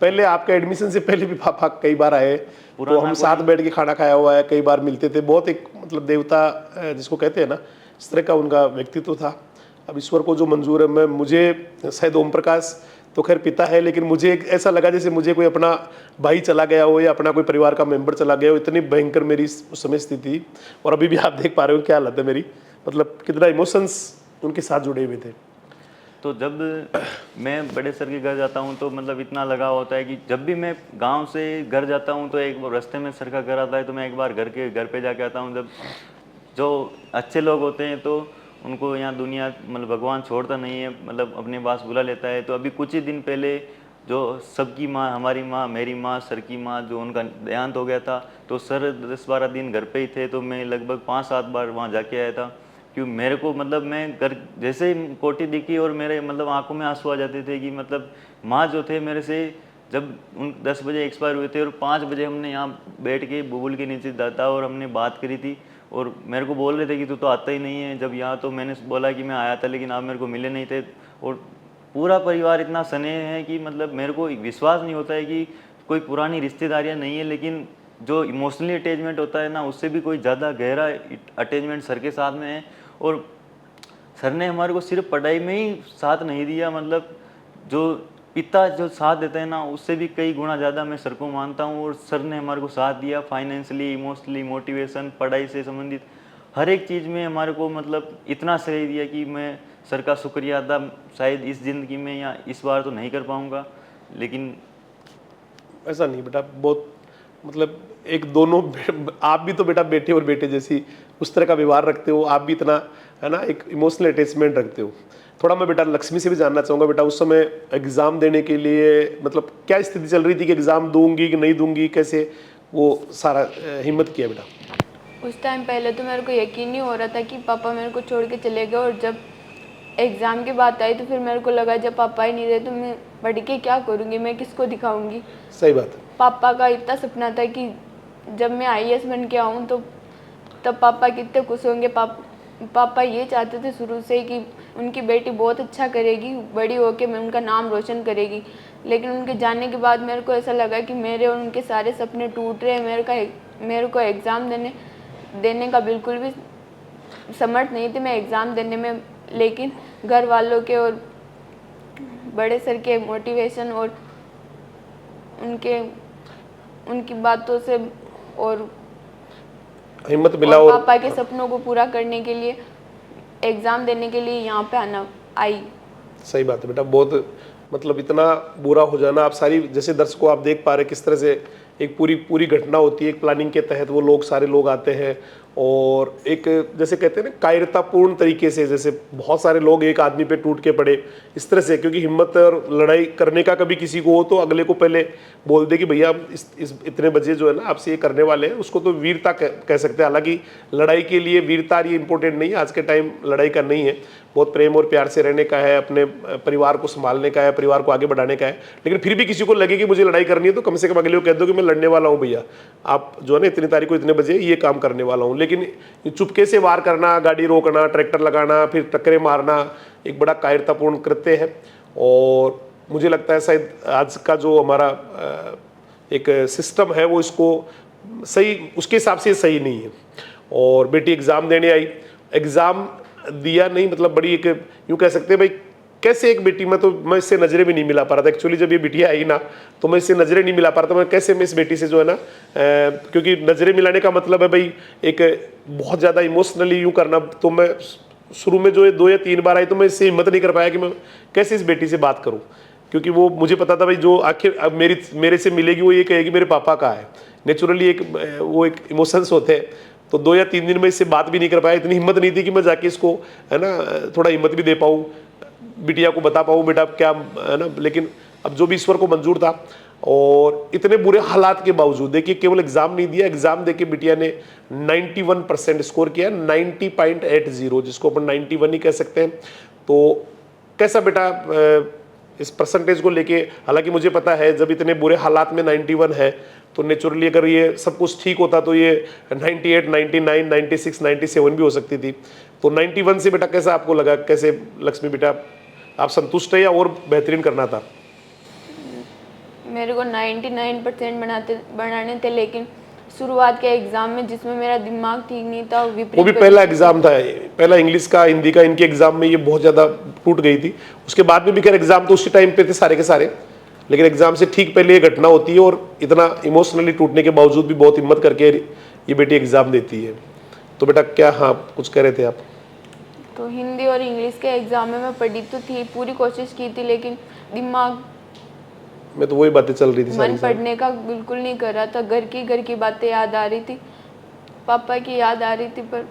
पहले आपके एडमिशन से पहले भी पापा कई बार आए, तो हम साथ बैठ के खाना खाया हुआ है, कई बार मिलते थे। बहुत एक मतलब देवता जिसको कहते हैं ना, इस तरह का उनका व्यक्तित्व था। अब ईश्वर को जो मंजूर है, मैं मुझे शायद ओम प्रकाश तो खैर पिता है, लेकिन मुझे एक ऐसा लगा जैसे मुझे कोई अपना भाई चला गया हो या अपना कोई परिवार का मेंबर चला गया हो। इतनी भयंकर मेरी उस समय स्थिति, और अभी भी आप देख पा रहे हो क्या हालत है मेरी, मतलब कितना इमोशंस उनके साथ जुड़े हुए थे। तो जब मैं बड़े सर के घर जाता हूँ तो मतलब इतना लगाव होता है कि जब भी मैं गांव से घर जाता हूँ तो एक रास्ते में सर का घर आता है, तो मैं एक बार घर पे जाके आता हूँ। जब जो अच्छे लोग होते हैं तो उनको यहाँ दुनिया मतलब भगवान छोड़ता नहीं है, मतलब अपने पास बुला लेता है। तो अभी कुछ ही दिन पहले जो सबकी माँ, हमारी माँ, मेरी माँ, सर की माँ, जो उनका देहांत हो गया था, तो सर 10-12 दिन घर पे ही थे। तो मैं लगभग 5-7 बार वहाँ जाके आया था, क्यों मेरे को मतलब मैं घर जैसे ही कोठी दिखी और मेरे मतलब आंखों में आंसू आ जाते थे कि मतलब माँ जो थे मेरे से, जब उन 10 बजे एक्सपायर हुए थे और 5 बजे हमने यहाँ बैठ के बुबुल के नीचे था और हमने बात करी थी, और मेरे को बोल रहे थे कि तू तो आता ही नहीं है जब यहाँ। तो मैंने बोला कि मैं आया था लेकिन आप मेरे को मिले नहीं थे। और पूरा परिवार इतना स्नेह है कि मतलब मेरे को विश्वास नहीं होता है कि कोई पुरानी रिश्तेदारियाँ नहीं है, लेकिन जो इमोशनली अटैचमेंट होता है ना, उससे भी कोई ज़्यादा गहरा अटैचमेंट सर के साथ में है। और सर ने हमारे को सिर्फ पढ़ाई में ही साथ नहीं दिया, मतलब जो पिता जो साथ देते हैं ना, उससे भी कई गुना ज़्यादा मैं सर को मानता हूँ। और सर ने हमारे को साथ दिया फाइनेंशियली, इमोशनली, मोटिवेशन, पढ़ाई से संबंधित हर एक चीज़ में हमारे को मतलब इतना सही दिया कि मैं सर का शुक्रिया अदा शायद इस ज़िंदगी में या इस बार तो नहीं कर पाऊँगा। लेकिन ऐसा नहीं बेटा, बहुत मतलब एक दोनों आप भी तो बेटा बेटे और बेटे जैसी उस तरह का व्यवहार रखते हो, आप भी इतना है ना एक इमोशनल अटैचमेंट रखते हो। थोड़ा मैं बेटा लक्ष्मी से भी जानना चाहूँगा, बेटा उस समय एग्ज़ाम देने के लिए मतलब क्या स्थिति चल रही थी कि एग्ज़ाम दूंगी कि नहीं दूंगी, कैसे वो सारा हिम्मत किया बेटा? उस टाइम पहले तो मेरे को यकीन नहीं हो रहा था कि पापा मेरे को छोड़ के चले गए, और जब एग्ज़ाम की बात आई तो फिर मेरे को लगा जब पापा ही नहीं रहे तो मैं पढ़ के क्या करूँगी, मैं किसको दिखाऊँगी। सही बात है। पापा का इतना सपना था कि जब मैं IAS बन के आऊँ तो तब पापा कितने खुश होंगे। पापा ये चाहते थे शुरू से ही कि उनकी बेटी बहुत अच्छा करेगी, बड़ी होके मैं उनका नाम रोशन करेगी। लेकिन उनके जाने के बाद मेरे को ऐसा लगा कि मेरे और उनके सारे सपने टूट रहे हैं। मेरे को एग्ज़ाम देने का बिल्कुल भी समर्थ नहीं थी मैं एग्ज़ाम देने में, लेकिन घर वालों के और बड़े सर के मोटिवेशन और उनकी बातों से और हिम्मत मिला और और पापा के सपनों को पूरा करने के लिए एग्ज़ाम देने के लिए यहाँ पे आना आई। सही बात है बेटा, बहुत मतलब इतना बुरा हो जाना, आप सारी जैसे दर्शकों आप देख पा रहे किस तरह से एक पूरी पूरी घटना होती है, एक प्लानिंग के तहत वो लोग सारे लोग आते हैं और एक जैसे कहते हैं ना कायरतापूर्ण तरीके से, जैसे बहुत सारे लोग एक आदमी पे टूट के पड़े इस तरह से, क्योंकि हिम्मत और लड़ाई करने का कभी किसी को हो तो अगले को पहले बोल दे कि भैया हम इस इतने बजे जो है ना आपसे ये करने वाले हैं, उसको तो वीरता कह सकते हैं। हालांकि लड़ाई के लिए वीरता ये इंपॉर्टेंट नहीं है, आज के टाइम लड़ाई का नहीं है, बहुत प्रेम और प्यार से रहने का है, अपने परिवार को संभालने का है, परिवार को आगे बढ़ाने का है। लेकिन फिर भी किसी को लगे कि मुझे लड़ाई करनी है तो कम से कम अगले को कह दो कि मैं लड़ने वाला हूँ भैया, आप जो है ना इतनी तारीख को इतने बजे ये काम करने वाला हूँ। लेकिन चुपके से वार करना, गाड़ी रोकना, ट्रैक्टर लगाना, फिर टक्करें मारना एक बड़ा कायरतापूर्ण कृत्य है। और मुझे लगता है शायद आज का जो हमारा एक सिस्टम है वो इसको सही, उसके हिसाब से सही नहीं है। और बेटी एग्ज़ाम देने आई, एग्ज़ाम दिया नहीं, मतलब बड़ी एक यूँ कह सकते हैं भाई कैसे एक बेटी में, तो मैं इससे नज़रें भी नहीं मिला पा रहा था एक्चुअली, जब ये बिटिया आई ना तो मैं इससे नज़रें नहीं मिला पा रहा था, मैं कैसे मैं इस बेटी से जो है ना क्योंकि नज़रें मिलाने का मतलब है भाई एक बहुत ज़्यादा इमोशनली यूँ करना, तो मैं शुरू में जो है 2 या 3 बार आई तो मैं इससे हिम्मत नहीं कर पाया कि मैं कैसे इस बेटी से बात करूँ, क्योंकि वो मुझे पता था भाई जो आखिर अब मेरे से मिलेगी वो ये कहेगी मेरे पापा का है, नेचुरली एक वो एक इमोशंस होते हैं। तो 2 या 3 दिन में इससे बात भी नहीं कर पाया, इतनी हिम्मत नहीं थी कि मैं जाके इसको है ना थोड़ा हिम्मत भी दे पाऊँ, बिटिया को बता पाऊँ बेटा क्या है ना। लेकिन अब जो भी ईश्वर को मंजूर था, और इतने बुरे हालात के बावजूद देखिए केवल एग्जाम नहीं दिया, एग्जाम देके बिटिया ने 91% स्कोर किया, 90.80, जिसको अपन 91 ही कह सकते हैं। तो कैसा बेटा इस परसेंटेज को लेके, हालांकि मुझे पता है जब इतने बुरे हालात में 91 है तो नेचुरली अगर ये सब कुछ ठीक होता तो ये 98, 99, 96, 97 भी हो सकती थी। तो 91 से बेटा कैसा आपको लगा, कैसे लक्ष्मी बेटा आप संतुष्ट है या और बेहतरीन करना था? मेरे को 99% बनाने थे, लेकिन शुरुआत के एग्ज़ाम में जिसमें मेरा दिमाग ठीक नहीं था, वो भी पहला एग्जाम था, पहला इंग्लिश का हिंदी का, इनके एग्जाम में ये बहुत ज़्यादा टूट गई थी। उसके बाद में भी खैर एग्जाम तो उसी टाइम पे थे सारे के सारे, लेकिन एग्जाम से ठीक पहले ये घटना होती है और इतना इमोशनली टूटने के बावजूद भी बहुत हिम्मत करके ये बेटी एग्जाम देती है। तो बेटा क्या, हाँ कुछ कह रहे थे आप? तो हिंदी और इंग्लिश के एग्ज़ाम में मैं पढ़ी तो थी, पूरी कोशिश की थी, लेकिन दिमाग मैं तो वही बातें चल रही थी, मन पढ़ने का बिल्कुल नहीं कर रहा था। घर की बातें याद आ रही थी, पापा की याद आ रही थी, पर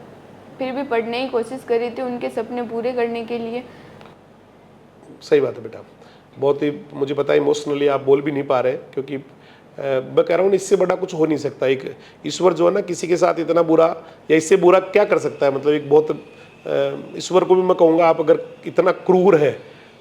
फिर भी पढ़ने की कोशिश कर रही थी उनके सपने पूरे करने के लिए। सही बात है बेटा, बहुत ही मुझे पता है इमोशनली आप बोल भी नहीं पा रहे, क्योंकि मैं कह रहा हूँ इससे बड़ा कुछ हो नहीं सकता। एक ईश्वर जो है ना किसी के साथ इतना बुरा या इससे बुरा क्या कर सकता है, मतलब एक बहुत ईश्वर को भी मैं कहूँगा आप अगर इतना क्रूर है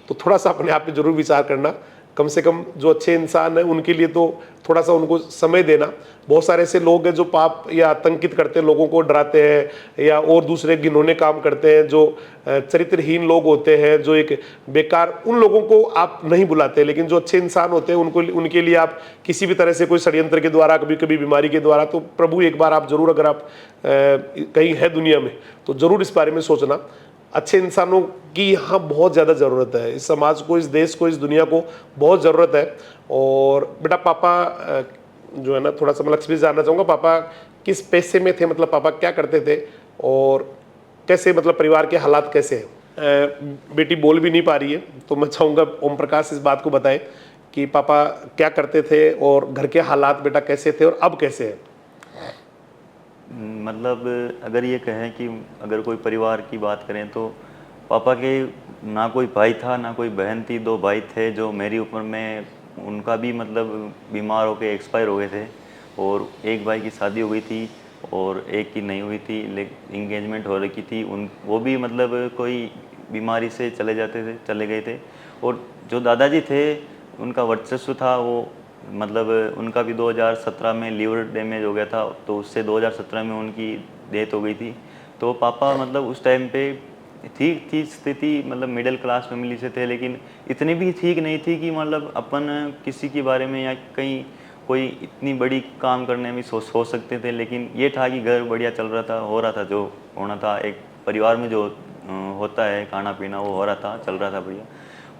तो थोड़ा सा अपने आप पे जरूर विचार करना। कम से कम जो अच्छे इंसान हैं उनके लिए तो थोड़ा सा उनको समय देना। बहुत सारे ऐसे लोग हैं जो पाप या आतंकित करते हैं, लोगों को डराते हैं या और दूसरे घिनौने काम करते हैं, जो चरित्रहीन लोग होते हैं, जो एक बेकार, उन लोगों को आप नहीं बुलाते। लेकिन जो अच्छे इंसान होते हैं उनको, उनके लिए आप किसी भी तरह से कोई षड्यंत्र के द्वारा, कभी कभी बीमारी के द्वारा, तो प्रभु एक बार आप जरूर, अगर आप कहीं है दुनिया में तो जरूर इस बारे में सोचना। अच्छे इंसानों की यहाँ बहुत ज़्यादा ज़रूरत है, इस समाज को, इस देश को, इस दुनिया को बहुत ज़रूरत है। और बेटा पापा जो है ना, थोड़ा सा मैं लक्ष्मी जानना चाहूँगा, पापा किस पैसे में थे, मतलब पापा क्या करते थे और कैसे, मतलब परिवार के हालात कैसे हैं? बेटी बोल भी नहीं पा रही है तो मैं चाहूँगा ओम प्रकाश इस बात को बताएं कि पापा क्या करते थे और घर के हालात बेटा कैसे थे और अब कैसे हैं? मतलब अगर ये कहें कि अगर कोई परिवार की बात करें तो पापा के ना कोई भाई था ना कोई बहन थी, 2 भाई थे जो मेरी उम्र में, उनका भी मतलब बीमार होकर एक्सपायर हो गए थे, और एक भाई की शादी हो गई थी और एक की नहीं हुई थी, लेकिन इंगेजमेंट हो रखी थी, वो भी मतलब कोई बीमारी से चले गए थे। और जो दादाजी थे उनका वर्चस्व था, वो मतलब उनका भी 2017 में लीवर डैमेज हो गया था, तो उससे 2017 में उनकी डेथ हो गई थी। तो पापा मतलब उस टाइम पे ठीक थी स्थिति, मतलब मिडिल क्लास फैमिली से थे, लेकिन इतनी भी ठीक नहीं थी कि मतलब अपन किसी के बारे में या कहीं कोई इतनी बड़ी काम करने में सोच सकते थे। लेकिन ये था कि घर बढ़िया चल रहा था, हो रहा था जो होना था, एक परिवार में जो होता है खाना पीना वो हो रहा था, चल रहा था बढ़िया।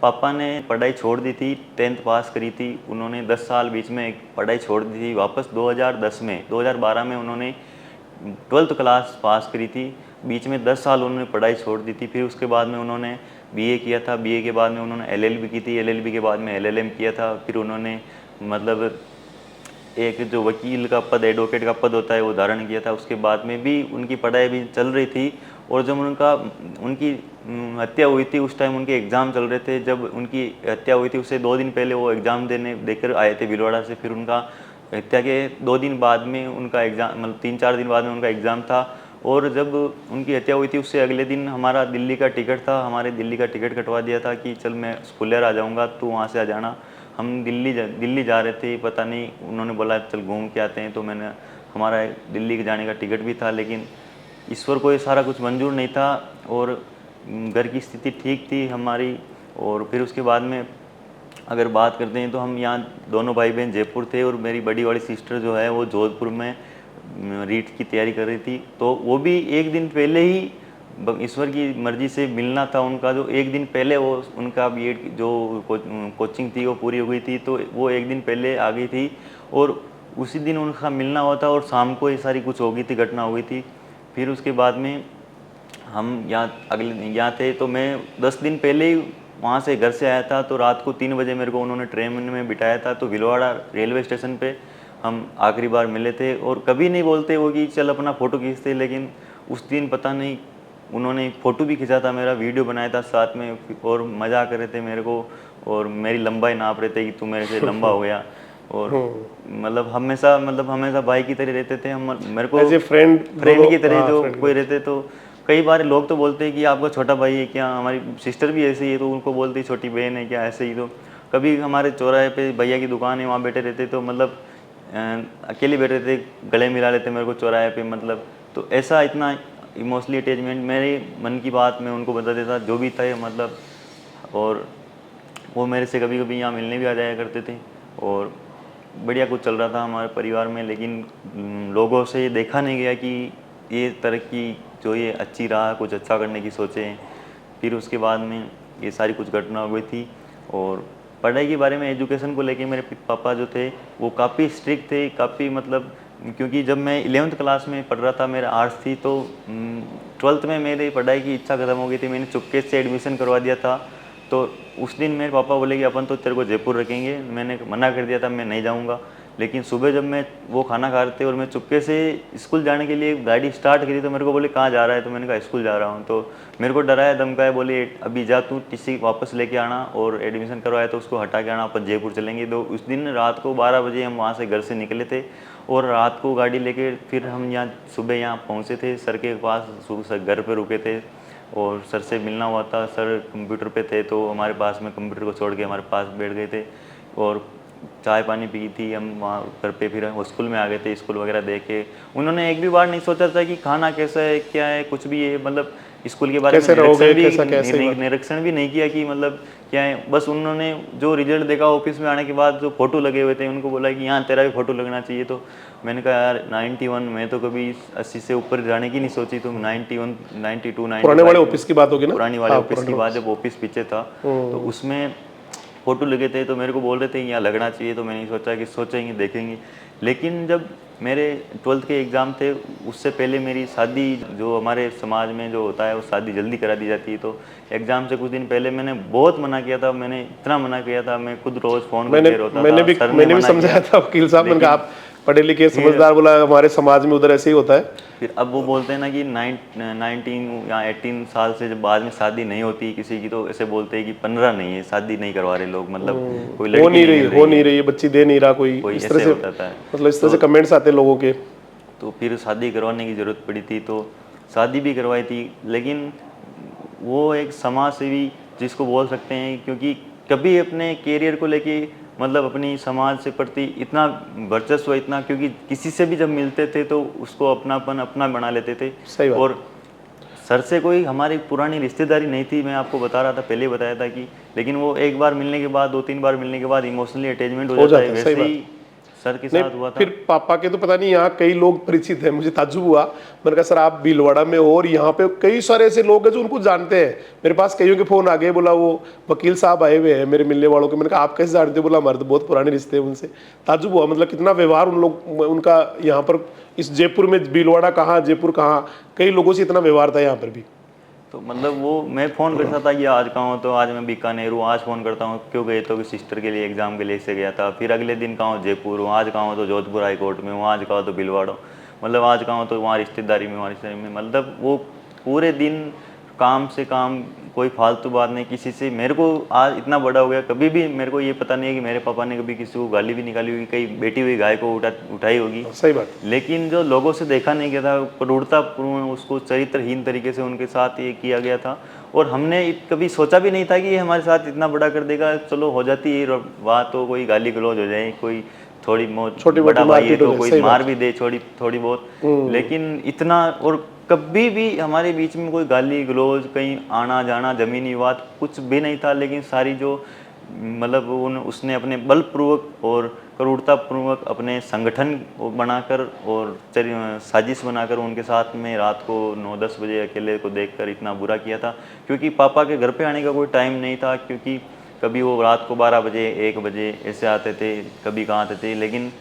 पापा ने पढ़ाई छोड़ दी थी, 10th पास करी थी उन्होंने, 10 साल बीच में पढ़ाई छोड़ दी थी। वापस 2010 में, 2012 में उन्होंने 12th क्लास पास करी थी, बीच में 10 साल उन्होंने पढ़ाई छोड़ दी थी। फिर उसके बाद में उन्होंने बीए किया था, बीए के बाद में उन्होंने एलएलबी की थी, एलएलबी के बाद में एलएलएम किया था। फिर उन्होंने मतलब एक जो वकील का पद, एडवोकेट का पद होता है, वो धारण किया था। उसके बाद में भी उनकी पढ़ाई भी चल रही थी। और जब उनकी हत्या हुई थी, उस टाइम उनके एग्ज़ाम चल रहे थे। जब उनकी हत्या हुई थी उससे 2 दिन पहले वो एग्ज़ाम देकर आए थे भीलवाड़ा से। फिर उनका हत्या के 2 दिन बाद में उनका एग्ज़ाम, मतलब 3-4 दिन बाद में उनका एग्ज़ाम था। और जब उनकी हत्या हुई थी उससे अगले दिन हमारा दिल्ली का टिकट था, हमारे दिल्ली का टिकट कटवा दिया था कि चल मैं स्कूलर आ जाऊँगा, तू वहाँ से आ जाना। हम दिल्ली जा रहे थे, पता नहीं उन्होंने बोला चल घूम के आते हैं, तो हमारा दिल्ली के जाने का टिकट भी था। लेकिन ईश्वर को ये सारा कुछ मंजूर नहीं था और घर की स्थिति ठीक थी हमारी। और फिर उसके बाद में अगर बात करते हैं तो हम यहाँ दोनों भाई बहन जयपुर थे और मेरी बड़ी वाली सिस्टर जो है वो जोधपुर में रीट की तैयारी कर रही थी। तो वो भी एक दिन पहले ही ईश्वर की मर्जी से मिलना था उनका, जो एक दिन पहले वो उनका बीएड की जो कोचिंग थी वो पूरी हो गई थी, तो वो एक दिन पहले आ गई थी और उसी दिन उनका मिलना हुआ था। और शाम को ये सारी कुछ हो गई थी, घटना हो गई थी। फिर उसके बाद में हम यहाँ थे, तो मैं 10 दिन पहले ही वहाँ से घर से आया था। तो रात को 3 बजे मेरे को उन्होंने ट्रेन में बिठाया था। तो भीलवाड़ा रेलवे स्टेशन पे हम आखिरी बार मिले थे। और कभी नहीं बोलते वो कि चल अपना फ़ोटो खींचते, लेकिन उस दिन पता नहीं उन्होंने फ़ोटो भी खींचा था, मेरा वीडियो बनाया था साथ में, और मज़ा कर रहे थे मेरे को और मेरी लंबाई नाप रहे थे कि तू मेरे से लंबा हो गया। और मतलब हमेशा भाई की तरह रहते थे हम, मेरे को एज ए फ्रेंड की तरह जो कोई रहते। तो कई बार लोग तो बोलते हैं कि आपका छोटा भाई है क्या, हमारी सिस्टर भी ऐसी है, तो उनको बोलते हैं छोटी बहन है क्या, ऐसे ही। तो कभी हमारे चौराहे पे भैया की दुकान है, वहाँ बैठे रहते, तो मतलब अकेले बैठे थे, गले मिला लेते मेरे को चौराहे पे, मतलब तो ऐसा इतना इमोशनली अटैचमेंट, मेरे मन की बात मैं उनको बता देता जो भी था मतलब। और वो मेरे से कभी कभी यहाँ मिलने भी आ जाया करते थे और बढ़िया कुछ चल रहा था हमारे परिवार में। लेकिन लोगों से ये देखा नहीं गया कि ये तरक्की जो ये अच्छी राह कुछ अच्छा करने की सोचें। फिर उसके बाद में ये सारी कुछ घटना हो गई थी। और पढ़ाई के बारे में, एजुकेशन को लेके मेरे पापा जो थे वो काफ़ी स्ट्रिक्ट थे, काफ़ी मतलब, क्योंकि जब मैं 11th क्लास में पढ़ रहा था, मेरा आर्ट्स थी, तो 12th में मेरी पढ़ाई की इच्छा ख़त्म हो गई थी, मैंने चुपके से एडमिशन करवा दिया था। तो उस दिन मेरे पापा बोले कि अपन तो तेरे को जयपुर रखेंगे, मैंने मना कर दिया था, मैं नहीं जाऊँगा। लेकिन सुबह जब मैं वो खाना खा रहे थे और मैं चुपके से स्कूल जाने के लिए गाड़ी स्टार्ट करी, तो मेरे को बोले कहाँ जा रहा है, तो मैंने कहा स्कूल जा रहा हूँ। तो मेरे को डराया धमकाया, बोले अभी जा तू टीसी वापस लेके आना और एडमिशन करवाया तो उसको हटा के आना, अपन जयपुर चलेंगे। तो उस दिन रात को 12 बजे हम वहाँ से घर से निकले थे और रात को गाड़ी लेके फिर हम यहाँ सुबह यहाँ पहुँचे थे सर के पास, सुबह घर पर रुके थे और सर से मिलना हुआ था। सर कंप्यूटर पे थे तो हमारे पास में कंप्यूटर को छोड़ के हमारे पास बैठ गए थे और चाय पानी पी थी। हम वहाँ घर पे फिर स्कूल में आ गए थे, स्कूल वगैरह देख के। उन्होंने एक भी बार नहीं सोचा था कि खाना कैसा है, क्या है, कुछ भी है, मतलब स्कूल के बारे में निरीक्षण भी नहीं किया कि मतलब क्या है। बस उन्होंने जो रिजल्ट देखा ऑफिस में आने के बाद, जो फोटो लगे हुए थे, उनको बोला कि यहाँ तेरा भी फोटो लगना चाहिए। तो मैंने कहा यार 91, मैं तो कभी 80 से ऊपर जाने की नहीं सोची। तो 91, 92, पुराने वाले ऑफिस की बात होगी ना, पुरानी वाले ऑफिस की बात, जब ऑफिस पीछे था तो उसमें फोटो लगे थे। तो मेरे को बोल रहे थे यहाँ लगना चाहिए, तो मैंने सोचा कि सोचेंगे देखेंगे। लेकिन जब मेरे 12th के एग्ज़ाम थे, उससे पहले मेरी शादी, जो हमारे समाज में जो होता है वो शादी जल्दी करा दी जाती है। तो एग्ज़ाम से कुछ दिन पहले मैंने बहुत मना किया था, मैंने इतना मना किया था, मैं खुद रोज़ फ़ोन करके रोता था। मैंने भी समझाया था वकील साहब, मैंने कहा आप पढ़े लिखे समझदार, बोला हमारे समाज में उधर ऐसे ही होता है। फिर अब वो बोलते हैं ना कि 19 या 18 साल से जब बाद में शादी नहीं होती किसी की, तो ऐसे बोलते हैं कि 15 नहीं है, शादी नहीं करवा रहे लोग, मतलब कोई लड़की हो नहीं रही है, बच्ची दे नहीं रहा कोई, इस तरह से होता है, मतलब इस तरह से कमेंट्स आते हैं लोगों के। तो फिर शादी करवाने की ज़रूरत पड़ी थी, तो शादी भी करवाई थी। लेकिन वो एक समाज सेवी जिसको बोल सकते हैं, क्योंकि कभी अपने कैरियर को लेके, मतलब अपनी समाज से प्रति इतना वर्चस्व, इतना, क्योंकि किसी से भी जब मिलते थे तो उसको अपनापन अपना बना लेते थे। सही बात। और सर से कोई हमारी पुरानी रिश्तेदारी नहीं थी, मैं आपको बता रहा था, पहले बताया था कि, लेकिन वो एक बार मिलने के बाद, 2-3 बार मिलने के बाद इमोशनली अटैचमेंट हो जाता है। वैसे ही सर के नहीं, साथ हुआ था। फिर पापा के तो पता नहीं, यहाँ कई लोग परिचित हैं, मुझे ताज्जुब हुआ। मैंने कहा सर आप भीलवाड़ा में हो और यहाँ पे कई सारे ऐसे लोग हैं जो उनको जानते हैं। मेरे पास कईयों के फोन आ गए, बोला वो वकील साहब आए हुए हैं मेरे मिलने वालों के। मैंने कहा आप कैसे जानते हो? बोला हमारे तो बहुत पुराने रिश्ते हैं उनसे। ताज्जुब हुआ, मतलब कितना व्यवहार उन लोग उनका यहाँ पर इस जयपुर में, भीलवाड़ा कहाँ जयपुर कहाँ, कई लोगों से इतना व्यवहार था यहाँ पर भी। तो मतलब वो मैं फ़ोन करता था कि आज कहाँ हो, तो आज मैं बीकानेर हूँ। आज फ़ोन करता हूँ क्यों गए, तो कि सिस्टर के लिए एग्ज़ाम के लिए से गया था। फिर अगले दिन कहाँ हो, जयपुर हूँ। आज कहाँ हो, तो जोधपुर हाई कोर्ट में हूँ। आज कहाँ हो, तो भीलवाड़ा। मतलब आज कहाँ हो, तो वहाँ रिश्तेदारी में, वहाँ रिश्तेदारी में। मतलब वो पूरे दिन काम से काम, कोई फालतू बात नहीं किसी से। मेरे को आज इतना बड़ा हो गया, कभी भी मेरे को ये पता नहीं है कि मेरे पापा ने कभी किसी को गाली भी निकाली होगी, कहीं बैठी हुई गाय को उठाई होगी। सही बात। लेकिन जो लोगों से देखा नहीं गया था, क्रूरतापूर्ण, उसको चरित्रहीन तरीके से उनके साथ ये किया गया था। और हमने कभी सोचा भी नहीं था कि ये हमारे साथ इतना बड़ा कर देगा। चलो हो जाती है बात, तो कोई गाली गलौज हो जाए, कोई थोड़ी बहुत छोटी बड़ा मोटी भाई है मारपीट हो तो जाए, कोई सही मार बात। भी दे थोड़ी बहुत। लेकिन इतना, और कभी भी हमारे बीच में कोई गाली गलौज, कहीं आना जाना, जमीनी बात कुछ भी नहीं था। लेकिन सारी जो मतलब उसने अपने बलपूर्वक और क्रूरतापूर्वक अपने संगठन बनाकर और साजिश बनाकर उनके साथ में रात को 9-10 बजे अकेले को देखकर इतना बुरा किया था। क्योंकि पापा के घर पे आने का कोई टाइम नहीं था, क्योंकि कभी वो रात को 12 बजे 1 बजे ऐसे आते थे, कभी कहाँ आते थे। लेकिन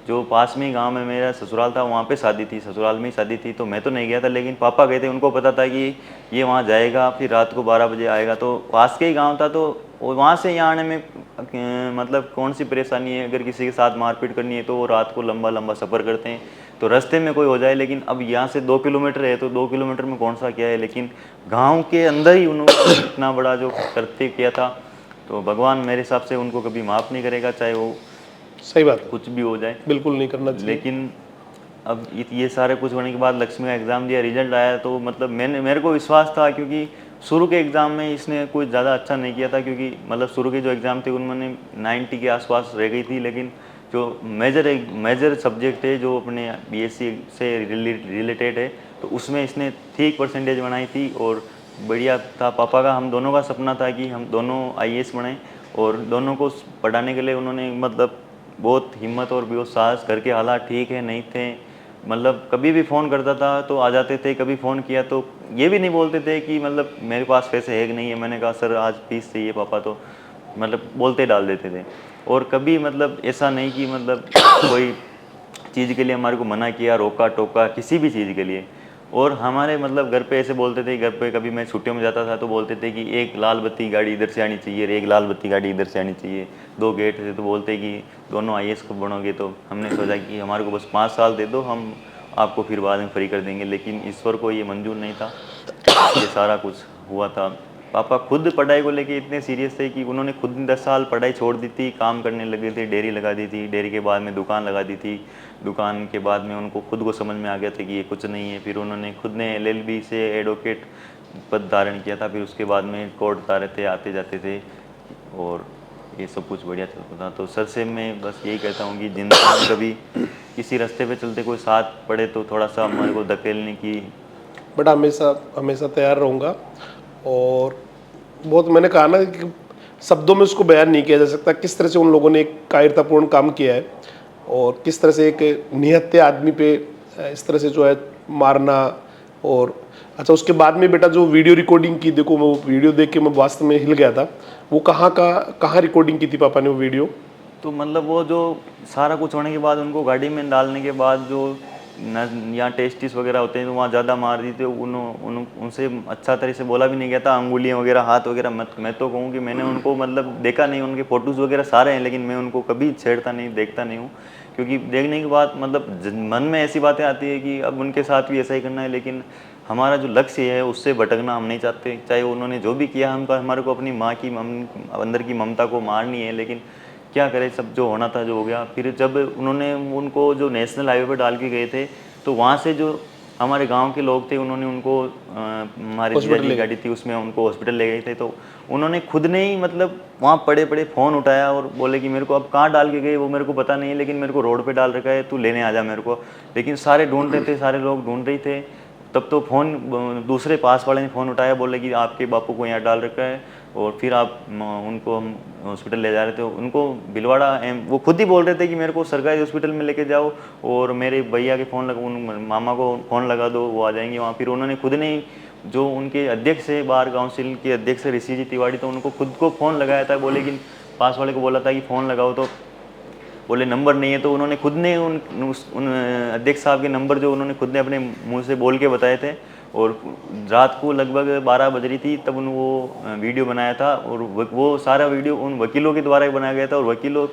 जो पास में ही गांव में मेरा ससुराल था, वहाँ पे शादी थी, ससुराल में ही शादी थी, तो मैं तो नहीं गया था। लेकिन पापा गए थे, उनको पता था कि ये वहाँ जाएगा, फिर रात को 12 बजे आएगा। तो पास के ही गांव था, तो वहाँ से यहाँ आने में मतलब कौन सी परेशानी है। अगर किसी के साथ मारपीट करनी है तो वो रात को लंबा लंबा सफ़र करते हैं, तो रास्ते में कोई हो जाए। लेकिन अब यहाँ से 2 किलोमीटर है, तो 2 किलोमीटर में कौन सा क्या है। लेकिन गाँव के अंदर ही उन्होंने इतना बड़ा जो कृत्य किया था, तो भगवान मेरे हिसाब से उनको कभी माफ़ नहीं करेगा, चाहे वो सही बात है, कुछ भी हो जाए। बिल्कुल नहीं करना चाहिए। लेकिन अब ये सारे कुछ होने के बाद लक्ष्मी का एग्ज़ाम दिया, रिजल्ट आया, तो मतलब मेरे को विश्वास था, क्योंकि शुरू के एग्ज़ाम में इसने कोई ज़्यादा अच्छा नहीं किया था। क्योंकि मतलब शुरू के जो एग्ज़ाम थे उनमें 90 के आसपास रह गई थी। लेकिन जो मेजर सब्जेक्ट है जो अपने बीएससी से रिलेटेड है, तो उसमें इसने ठीक परसेंटेज बनाई थी और बढ़िया था। पापा का, हम दोनों का सपना था कि हम दोनों आईएएस बने, और दोनों को पढ़ाने के लिए उन्होंने मतलब बहुत हिम्मत और बहुत साहस। घर के हालात ठीक है नहीं थे, मतलब कभी भी फ़ोन करता था तो आ जाते थे। कभी फ़ोन किया तो ये भी नहीं बोलते थे कि मतलब मेरे पास पैसे है कि नहीं है। मैंने कहा सर आज फीस चाहिए पापा, तो मतलब बोलते डाल देते थे। और कभी मतलब ऐसा नहीं कि मतलब कोई चीज़ के लिए हमारे को मना किया, रोका टोका, किसी भी चीज़ के लिए। और हमारे मतलब घर पे ऐसे बोलते थे, घर पे कभी मैं छुट्टियों में जाता था तो बोलते थे कि एक लाल बत्ती गाड़ी इधर से आनी चाहिए, एक लाल बत्ती गाड़ी इधर से आनी चाहिए। 2 गेट थे, तो बोलते कि दोनों आईएएस को बनोगे। तो हमने सोचा कि हमारे को बस 5 साल दे दो, हम आपको फिर बाद में फ्री कर देंगे। लेकिन ईश्वर को ये मंजूर नहीं था, ये सारा कुछ हुआ था। पापा खुद पढ़ाई को लेके इतने सीरियस थे कि उन्होंने खुद 10 साल पढ़ाई छोड़ दी थी, काम करने लगे थे, डेयरी लगा दी थी, डेयरी के बाद में दुकान लगा दी थी। दुकान के बाद में उनको खुद को समझ में आ गया था कि ये कुछ नहीं है। फिर उन्होंने खुद ने एलएलबी से एडवोकेट पद धारण किया था। फिर उसके बाद में कोर्ट धारे थे, आते जाते थे, और ये सब कुछ बढ़िया चलता था। तो सर से मैं बस यही कहता हूँ कि जिंदगी में कभी किसी रास्ते पे चलते कोई साथ पड़े तो थोड़ा सा हमारे को धकेलने की। बट हमेशा हमेशा तैयार रहूँगा। और बहुत मैंने कहा ना कि शब्दों में उसको बयान नहीं किया जा सकता, किस तरह से उन लोगों ने एक कायरतापूर्ण काम किया है और किस तरह से एक निहत्थे आदमी पे इस तरह से जो है मारना। और अच्छा, उसके बाद में बेटा जो वीडियो रिकॉर्डिंग की, देखो वो वीडियो देख के मैं वास्तव में हिल गया था। वो कहाँ रिकॉर्डिंग की थी पापा ने वो वीडियो? तो मतलब वो जो सारा कुछ होने के बाद उनको गाड़ी में डालने के बाद जो यहाँ टेस्टिस वगैरह होते हैं, तो वहाँ ज़्यादा मार दी थी। उनसे अच्छा तरह से बोला भी नहीं गया था, अंगुलियाँ वगैरह, हाथ वगैरह मत। मैं तो कहूँ कि मैंने उनको मतलब देखा नहीं, उनके फ़ोटोज़ वगैरह सारे हैं, लेकिन मैं उनको कभी छेड़ता नहीं, देखता नहीं हूँ। क्योंकि देखने के बाद मतलब मन में ऐसी बातें आती है कि अब उनके साथ भी ऐसा ही करना है। लेकिन हमारा जो लक्ष्य है उससे भटकना हम नहीं चाहते। चाहे उन्होंने जो भी किया, हमारे को अपनी माँ की अंदर की ममता को मारनी है। लेकिन क्या करें, सब जो होना था जो हो गया। फिर जब उन्होंने उनको जो नेशनल हाईवे पर डाल के गए थे, तो वहाँ से जो हमारे गांव के लोग थे उन्होंने उनको हमारी जीजा की गाड़ी थी उसमें उनको हॉस्पिटल ले गए थे। तो उन्होंने खुद ने ही मतलब वहाँ पड़े पड़े फ़ोन उठाया और बोले कि मेरे को अब कहाँ डाल के गए वो मेरे को पता नहीं है, लेकिन मेरे को रोड पे डाल रखा है, तू लेने आ जा मेरे को। लेकिन सारे ढूंढ रहे थे, सारे लोग ढूंढ रहे थे। तब तो फ़ोन दूसरे पास वाले ने फ़ोन उठाया, बोले कि आपके बापू को यहाँ डाल रखा है और फिर आप उनको हम हॉस्पिटल ले जा रहे थे, उनको भीलवाड़ा वो खुद ही बोल रहे थे कि मेरे को सरकारी हॉस्पिटल में लेके जाओ और मेरे भैया के फ़ोन लगा, मामा को फ़ोन लगा दो, वो आ जाएंगे वहाँ। फिर उन्होंने खुद ने, जो उनके अध्यक्ष है बार काउंसिल के अध्यक्ष ऋषि जी तिवारी, तो उनको खुद को फ़ोन लगाया था, बोले कि पास वाले को बोला था कि फ़ोन लगाओ, तो बोले नंबर नहीं है। तो उन्होंने खुद ने उन अध्यक्ष साहब के नंबर जो उन्होंने खुद ने अपने मुंह से बोल के बताए थे, और रात को लगभग 12 बज रही थी तब उन वो वीडियो बनाया था, और वो सारा वीडियो उन वकीलों के द्वारा ही बनाया गया था। और वकीलों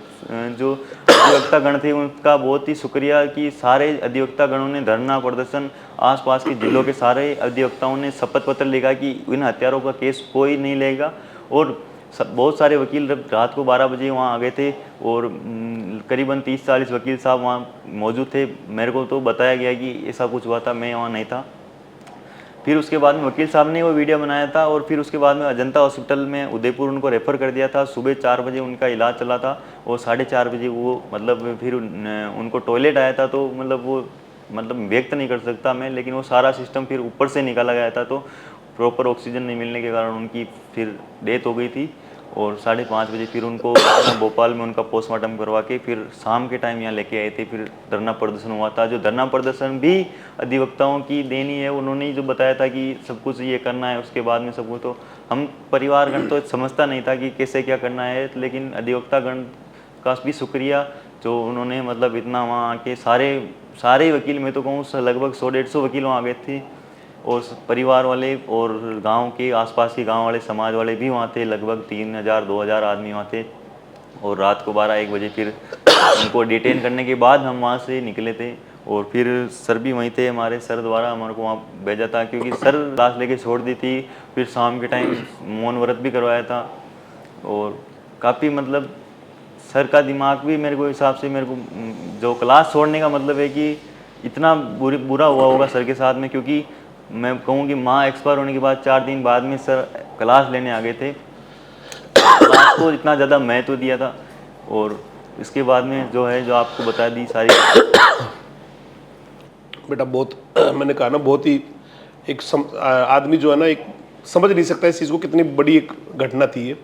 जो अधिवक्ता गण थे उनका बहुत ही शुक्रिया कि सारे अधिवक्ता गणों ने धरना प्रदर्शन, आसपास के जिलों के सारे अधिवक्ताओं ने शपथ पत्र लिखा कि इन हत्यारों का केस कोई नहीं लेगा। और बहुत सारे वकील रात को 12 बजे वहाँ आ गए थे, और करीबन 30-40 वकील साहब वहाँ मौजूद थे। मेरे को तो बताया गया कि ऐसा कुछ हुआ था, मैं वहाँ नहीं था। फिर उसके बाद में वकील साहब ने वो वीडियो बनाया था, और फिर उसके बाद में अजंता हॉस्पिटल में उदयपुर उनको रेफ़र कर दिया था। सुबह 4 बजे उनका इलाज चला था, और 4:30 बजे वो मतलब फिर उनको टॉयलेट आया था, तो मतलब वो मतलब व्यक्त नहीं कर सकता मैं, लेकिन वो सारा सिस्टम फिर ऊपर से निकाला गया था, तो प्रॉपर ऑक्सीजन नहीं मिलने के कारण उनकी फिर डेथ हो गई थी। और 5:30 बजे फिर उनको भोपाल में उनका पोस्टमार्टम करवा के फिर शाम के टाइम यहाँ लेके आए थे। फिर धरना प्रदर्शन हुआ था, जो धरना प्रदर्शन भी अधिवक्ताओं की देनी है। उन्होंने जो बताया था कि सब कुछ ये करना है, उसके बाद में सब कुछ, तो हम परिवारगण तो समझता नहीं था कि कैसे क्या करना है, लेकिन अधिवक्तागण का भी शुक्रिया जो उन्होंने मतलब इतना वहाँ आके सारे वकील, मैं तो कहूँ लगभग 100-150 वकील वहाँ आ गए थे, और परिवार वाले और गांव के आसपास के गांव वाले समाज वाले भी वहाँ थे। लगभग 3000-2000 आदमी वहाँ थे। और रात को 12-1 बजे फिर उनको डिटेन करने के बाद हम वहाँ से निकले थे, और फिर सर भी वहीं थे, हमारे सर द्वारा हमारे को वहाँ भेजा था, क्योंकि सर लाश लेके छोड़ दी थी। फिर शाम के टाइम मौन व्रत भी करवाया था, और काफ़ी मतलब सर का दिमाग भी मेरे को हिसाब से, मेरे को जो क्लास छोड़ने का मतलब है कि इतना बुरा हुआ होगा सर के साथ में, क्योंकि मैं कहूँ कि माँ एक्सपायर होने के बाद 4 दिन बाद में सर क्लास लेने आ गए थे। क्लास को इतना ज़्यादा महत्व दिया था, और इसके बाद में जो है जो आपको बता दी सारी बेटा। बहुत मैंने कहा ना, बहुत ही एक आदमी जो है ना, एक समझ नहीं सकता इस चीज़ को, कितनी बड़ी एक घटना थी ये।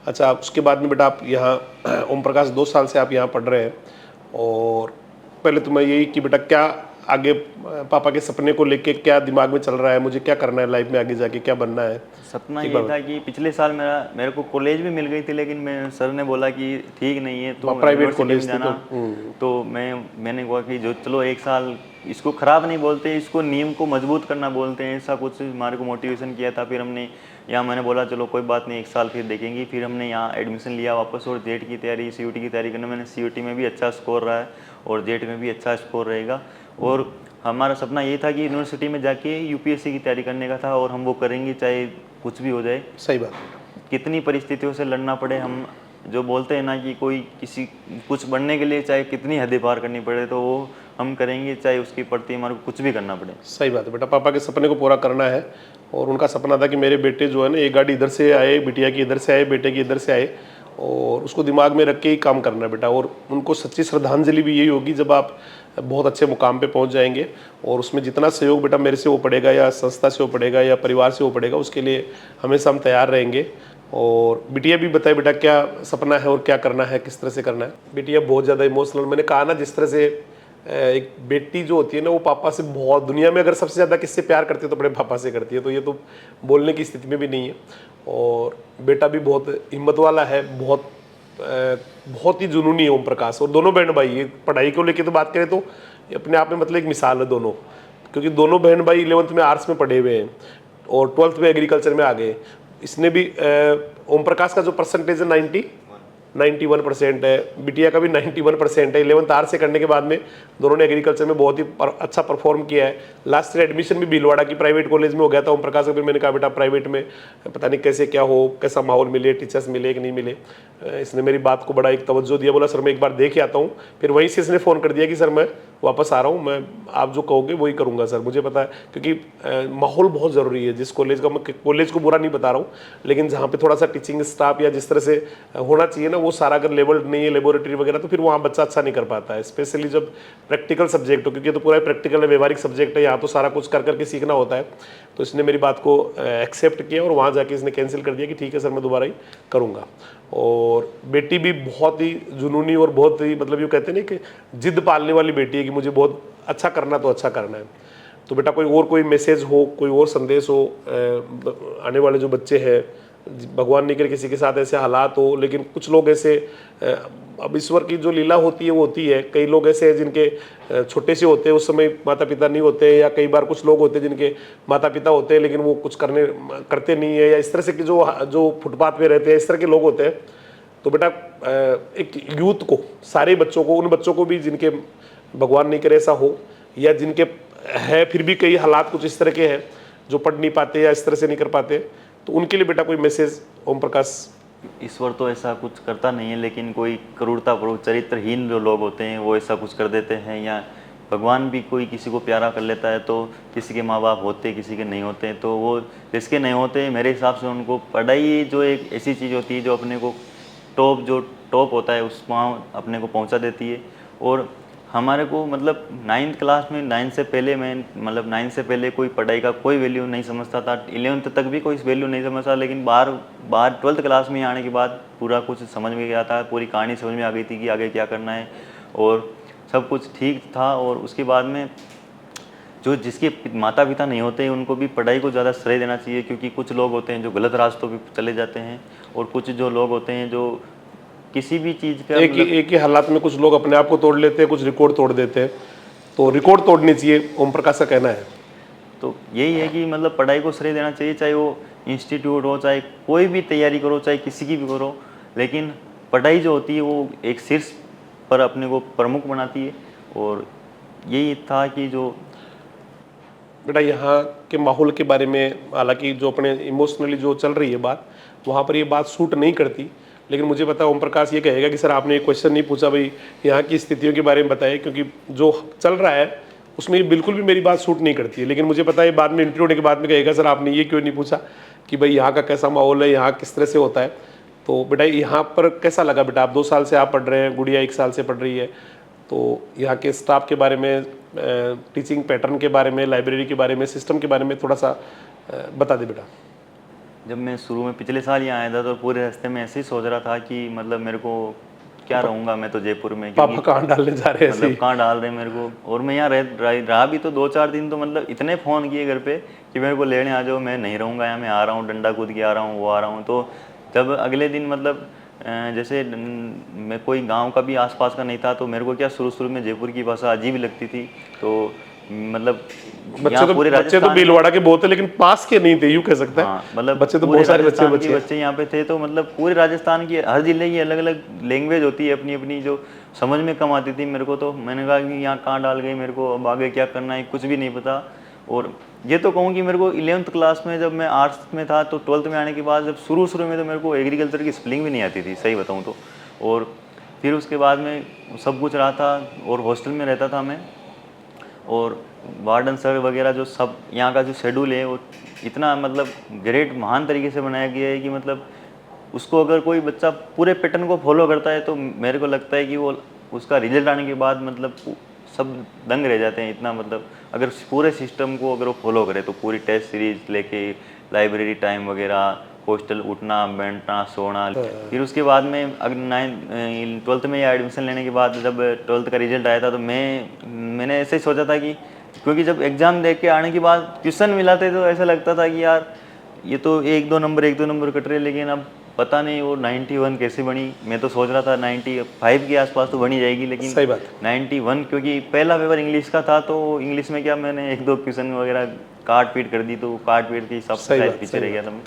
अच्छा, उसके बाद में बेटा आप यहाँ ओम प्रकाश 2 साल से आप यहाँ पढ़ रहे हैं, और पहले तो मैं यही कि बेटा क्या आगे पापा के सपने को लेके क्या दिमाग में चल रहा है, मुझे क्या करना है लाइफ में, आगे जाके क्या बनना है? सपना ये था कि पिछले साल मेरे को कॉलेज भी मिल गई थी, लेकिन मैं सर ने बोला कि ठीक नहीं है तो प्राइवेट कॉलेज जाना। तो मैंने कहा कि जो चलो 1 साल, इसको ख़राब नहीं बोलते, इसको नियम को मजबूत करना बोलते हैं, ऐसा कुछ हमारे को मोटिवेशन किया था। फिर हमने यहाँ, मैंने बोला चलो कोई बात नहीं, 1 साल फिर देखेंगे। फिर हमने यहाँ एडमिशन लिया वापस, और जेट की तैयारी, CUT की तैयारी करना। मैंने CUT में भी अच्छा स्कोर रहा है, और जेट में भी अच्छा स्कोर रहेगा। और हमारा सपना ये था कि यूनिवर्सिटी में जाके UPSC की तैयारी करने का था, और हम वो करेंगे चाहे कुछ भी हो जाए। सही बात, कितनी परिस्थितियों से लड़ना पड़े। हम जो बोलते हैं ना कि कोई किसी कुछ बनने के लिए चाहे कितनी हदें पार करनी पड़े, तो वो हम करेंगे, चाहे उसके प्रति हमारे को कुछ भी करना पड़े। सही बात है बेटा, पापा के सपने को पूरा करना है। और उनका सपना था कि मेरे बेटे जो है ना, एक गाड़ी इधर से आए, बिटिया की इधर से आए, बेटे की इधर से आए, और उसको दिमाग में रख के ही काम करना है बेटा। और उनको सच्ची श्रद्धांजलि भी यही होगी जब आप बहुत अच्छे मुकाम पे पहुंच जाएंगे, और उसमें जितना सहयोग बेटा मेरे से वो पड़ेगा, या संस्था से वो पड़ेगा, या परिवार से वो पड़ेगा, उसके लिए हमेशा हम तैयार रहेंगे। और बिटिया भी बताए बेटा क्या सपना है और क्या करना है, किस तरह से करना है। बिटिया बहुत ज़्यादा इमोशनल, मैंने कहा ना, जिस तरह से एक बेटी जो होती है ना, वो पापा से बहुत, दुनिया में अगर सबसे ज़्यादा किससे प्यार करती है तो अपने पापा से करती है, तो ये तो बोलने की स्थिति में भी नहीं है। और बेटा भी बहुत हिम्मत वाला है, बहुत ही जुनूनी है ओम प्रकाश। और दोनों बहन भाई, ये पढ़ाई को लेकर तो बात करें तो ये अपने आप में मतलब एक मिसाल है दोनों, क्योंकि दोनों बहन भाई 11th में आर्ट्स में पढ़े हुए हैं, और 12th में एग्रीकल्चर में आ गए। इसने भी ओम प्रकाश का जो परसेंटेज है 91% है, बिटिया का भी 91% है। 11th आर्ट्स से करने के बाद में दोनों ने एग्रीकल्चर में बहुत ही अच्छा परफॉर्म किया है। लास्ट ईयर एडमिशन भी भीलवाड़ा की प्राइवेट कॉलेज में हो गया था ओम प्रकाश का। फिर मैंने कहा बेटा प्राइवेट में पता नहीं कैसे क्या हो, कैसा माहौल मिले, टीचर्स मिले कि नहीं मिले। इसने मेरी बात को बड़ा एक तवज्जो दिया, बोला सर मैं एक बार देख के आता हूँ। फिर वहीं से इसने फ़ोन कर दिया कि सर मैं वापस आ रहा हूँ, मैं आप जो कहोगे वही करूँगा सर, मुझे पता है। क्योंकि माहौल बहुत ज़रूरी है, जिस कॉलेज का, मैं कॉलेज को बुरा नहीं बता रहा हूँ, लेकिन जहाँ पे थोड़ा सा टीचिंग स्टाफ या जिस तरह से होना चाहिए ना, वो सारा अगर लेवल नहीं है, लेबोरेटरी वगैरह, तो फिर वहाँ बच्चा अच्छा नहीं कर पाता है। स्पेशली जब प्रैक्टिकल सब्जेक्ट हो, क्योंकि तो पूरा प्रैक्टिकल है, व्यवहारिक सब्जेक्ट है, यहाँ तो सारा कुछ कर करके सीखना होता है। तो तो इसने मेरी बात को एक्सेप्ट किया और वहाँ जाके इसने कैंसिल कर दिया कि ठीक है सर मैं दोबारा ही करूँगा। और बेटी भी बहुत ही जुनूनी और बहुत ही मतलब यूँ कहते हैं ना कि जिद पालने वाली बेटी है कि मुझे बहुत अच्छा करना तो अच्छा करना है। तो बेटा कोई मैसेज हो, कोई और संदेश हो, आने वाले जो बच्चे हैं, भगवान नहीं करे किसी के साथ ऐसे हालात हो, लेकिन कुछ लोग ऐसे, अब ईश्वर की जो लीला होती है वो होती है। कई लोग ऐसे हैं जिनके छोटे से होते हैं उस समय माता पिता नहीं होते, या कई बार कुछ लोग होते हैं जिनके माता पिता होते हैं लेकिन वो कुछ करते नहीं है, या इस तरह से कि जो फुटपाथ पे रहते हैं, इस तरह के लोग होते हैं। तो बेटा एक यूथ को, सारे बच्चों को, उन बच्चों को भी जिनके भगवान नहीं करे ऐसा हो, या जिनके है फिर भी कई हालात कुछ इस तरह के हैं जो पढ़ नहीं पाते या इस तरह से नहीं कर पाते, तो उनके लिए बेटा कोई मैसेज ओम प्रकाश। ईश्वर तो ऐसा कुछ करता नहीं है, लेकिन कोई क्रूरतापूर्वक चरित्रहीन जो लोग होते हैं वो ऐसा कुछ कर देते हैं, या भगवान भी कोई किसी को प्यारा कर लेता है तो किसी के माँ बाप होते, किसी के नहीं होते, तो वो जिसके नहीं होते मेरे हिसाब से उनको पढ़ाई जो एक ऐसी चीज़ होती है जो अपने को टॉप होता है उस वहाँ अपने को पहुँचा देती है। और हमारे को मतलब 9th क्लास में 9 से पहले कोई पढ़ाई का कोई वैल्यू नहीं समझता था, 11th तक भी कोई वैल्यू नहीं समझता, लेकिन बाहर 12th क्लास में आने के बाद पूरा कुछ समझ में गया था, पूरी कहानी समझ में आ गई थी कि आगे क्या करना है, और सब कुछ ठीक था। और उसके बाद में जो जिसके माता पिता नहीं होते उनको भी पढ़ाई को ज़्यादा श्रेय देना चाहिए, क्योंकि कुछ लोग होते हैं जो गलत रास्तों पे चले जाते हैं, और कुछ जो लोग होते हैं जो किसी भी चीज़ का एक ही हालात में कुछ लोग अपने आप को तोड़ लेते हैं, कुछ रिकॉर्ड तोड़ देते हैं, तो रिकॉर्ड तोड़नी चाहिए, ओम प्रकाश का कहना है। तो यही है कि मतलब पढ़ाई को श्रेय देना चाहिए, चाहे वो इंस्टीट्यूट हो, चाहे कोई भी तैयारी करो, चाहे किसी की भी करो, लेकिन पढ़ाई जो होती है वो एक शीर्ष पर अपने को प्रमुख बनाती है। और यही था कि जो बेटा यहाँ के माहौल के बारे में, हालांकि जो अपने इमोशनली जो चल रही है बात, वहाँ पर ये बात सूट नहीं करती, लेकिन मुझे पता ओम प्रकाश ये कहेगा कि सर आपने एक क्वेश्चन नहीं पूछा भाई यहाँ की स्थितियों के बारे में बताइए, क्योंकि जो चल रहा है उसमें ये बिल्कुल भी मेरी बात सूट नहीं करती है। लेकिन मुझे पता है बाद में इंटरव्यू होने के बाद में कहेगा सर आपने ये क्यों नहीं पूछा कि भाई यहाँ का कैसा माहौल है, यहाँ किस तरह से होता है। तो बेटा यहाँ पर कैसा लगा बेटा, आप 2 साल से आप पढ़ रहे हैं, गुड़िया 1 साल से पढ़ रही है, तो यहाँ के स्टाफ के बारे में, टीचिंग पैटर्न के बारे में, लाइब्रेरी के बारे में, सिस्टम के बारे में थोड़ा सा बता दे बेटा। जब मैं शुरू में पिछले साल ही आया था तो पूरे रास्ते में ऐसे ही सोच रहा था कि मतलब मेरे को क्या रहूँगा मैं तो जयपुर में, पापा कहाँ डालने जा रहे हैं, मतलब कहाँ डाल रहे हैं मेरे को। और मैं यहाँ रहा भी तो 2-4 दिन, तो मतलब इतने फ़ोन किए घर पे कि मेरे को लेने आ जाओ, मैं नहीं रहूँगा यहाँ, मैं आ रहा हूँ, डंडा कूद के आ रहा हूँ, वो आ रहा हूँ। तो जब अगले दिन मतलब जैसे मैं कोई गांव का भी आसपास का नहीं था, तो मेरे को क्या शुरू में जयपुर की भाषा अजीब लगती थी। तो मतलब बच्चे तो भीलवाड़ा के बहुत है, लेकिन पास के नहीं थे, यूँ कह सकते हैं। हाँ, मतलब बच्चे तो बहुत सारे बच्चे यहाँ पे थे। तो मतलब पूरे राजस्थान की हर जिले की अलग अलग लैंग्वेज होती है अपनी अपनी, जो समझ में कम आती थी मेरे को। तो मैंने कहा कि यहाँ कहाँ डाल गई, मेरे को अब आगे क्या करना है कुछ भी नहीं पता। और ये तो कहूँ कि मेरे को 11th क्लास में जब मैं आर्ट्स में था, तो 12th में आने के बाद जब शुरू में तो मेरे को एग्रीकल्चर की स्पेलिंग भी नहीं आती थी, सही बताऊँ तो। और फिर उसके बाद में सब कुछ रहा था, और हॉस्टल में रहता था मैं, और वार्डन सर वगैरह जो सब यहाँ का जो शेड्यूल है वो इतना मतलब ग्रेट महान तरीके से बनाया गया है कि मतलब उसको अगर कोई बच्चा पूरे पैटर्न को फॉलो करता है तो मेरे को लगता है कि वो उसका रिजल्ट आने के बाद मतलब सब दंग रह जाते हैं। इतना मतलब अगर पूरे सिस्टम को अगर वो फॉलो करे तो पूरी टेस्ट सीरीज लेके, लाइब्रेरी टाइम वगैरह, हॉस्टल उठना बैठना सोना। फिर उसके बाद में अगर 12th में या एडमिशन लेने के बाद जब 12th का रिजल्ट आया था, तो मैंने ऐसे ही सोचा था कि क्योंकि जब एग्ज़ाम देख के आने के बाद क्वेश्चन मिलाते तो ऐसा लगता था कि यार ये तो 1-2 नंबर कट रहे, लेकिन अब पता नहीं वो 91 कैसे बनी। मैं तो सोच रहा था 95 के आसपास तो बनी जाएगी, लेकिन सही बात 91, क्योंकि पहला पेपर इंग्लिश का था, तो इंग्लिश में क्या मैंने 1-2 क्वेश्चन वगैरह काट पीट कर दी, तो काट पीट के सब पीछे रह गया था मैं।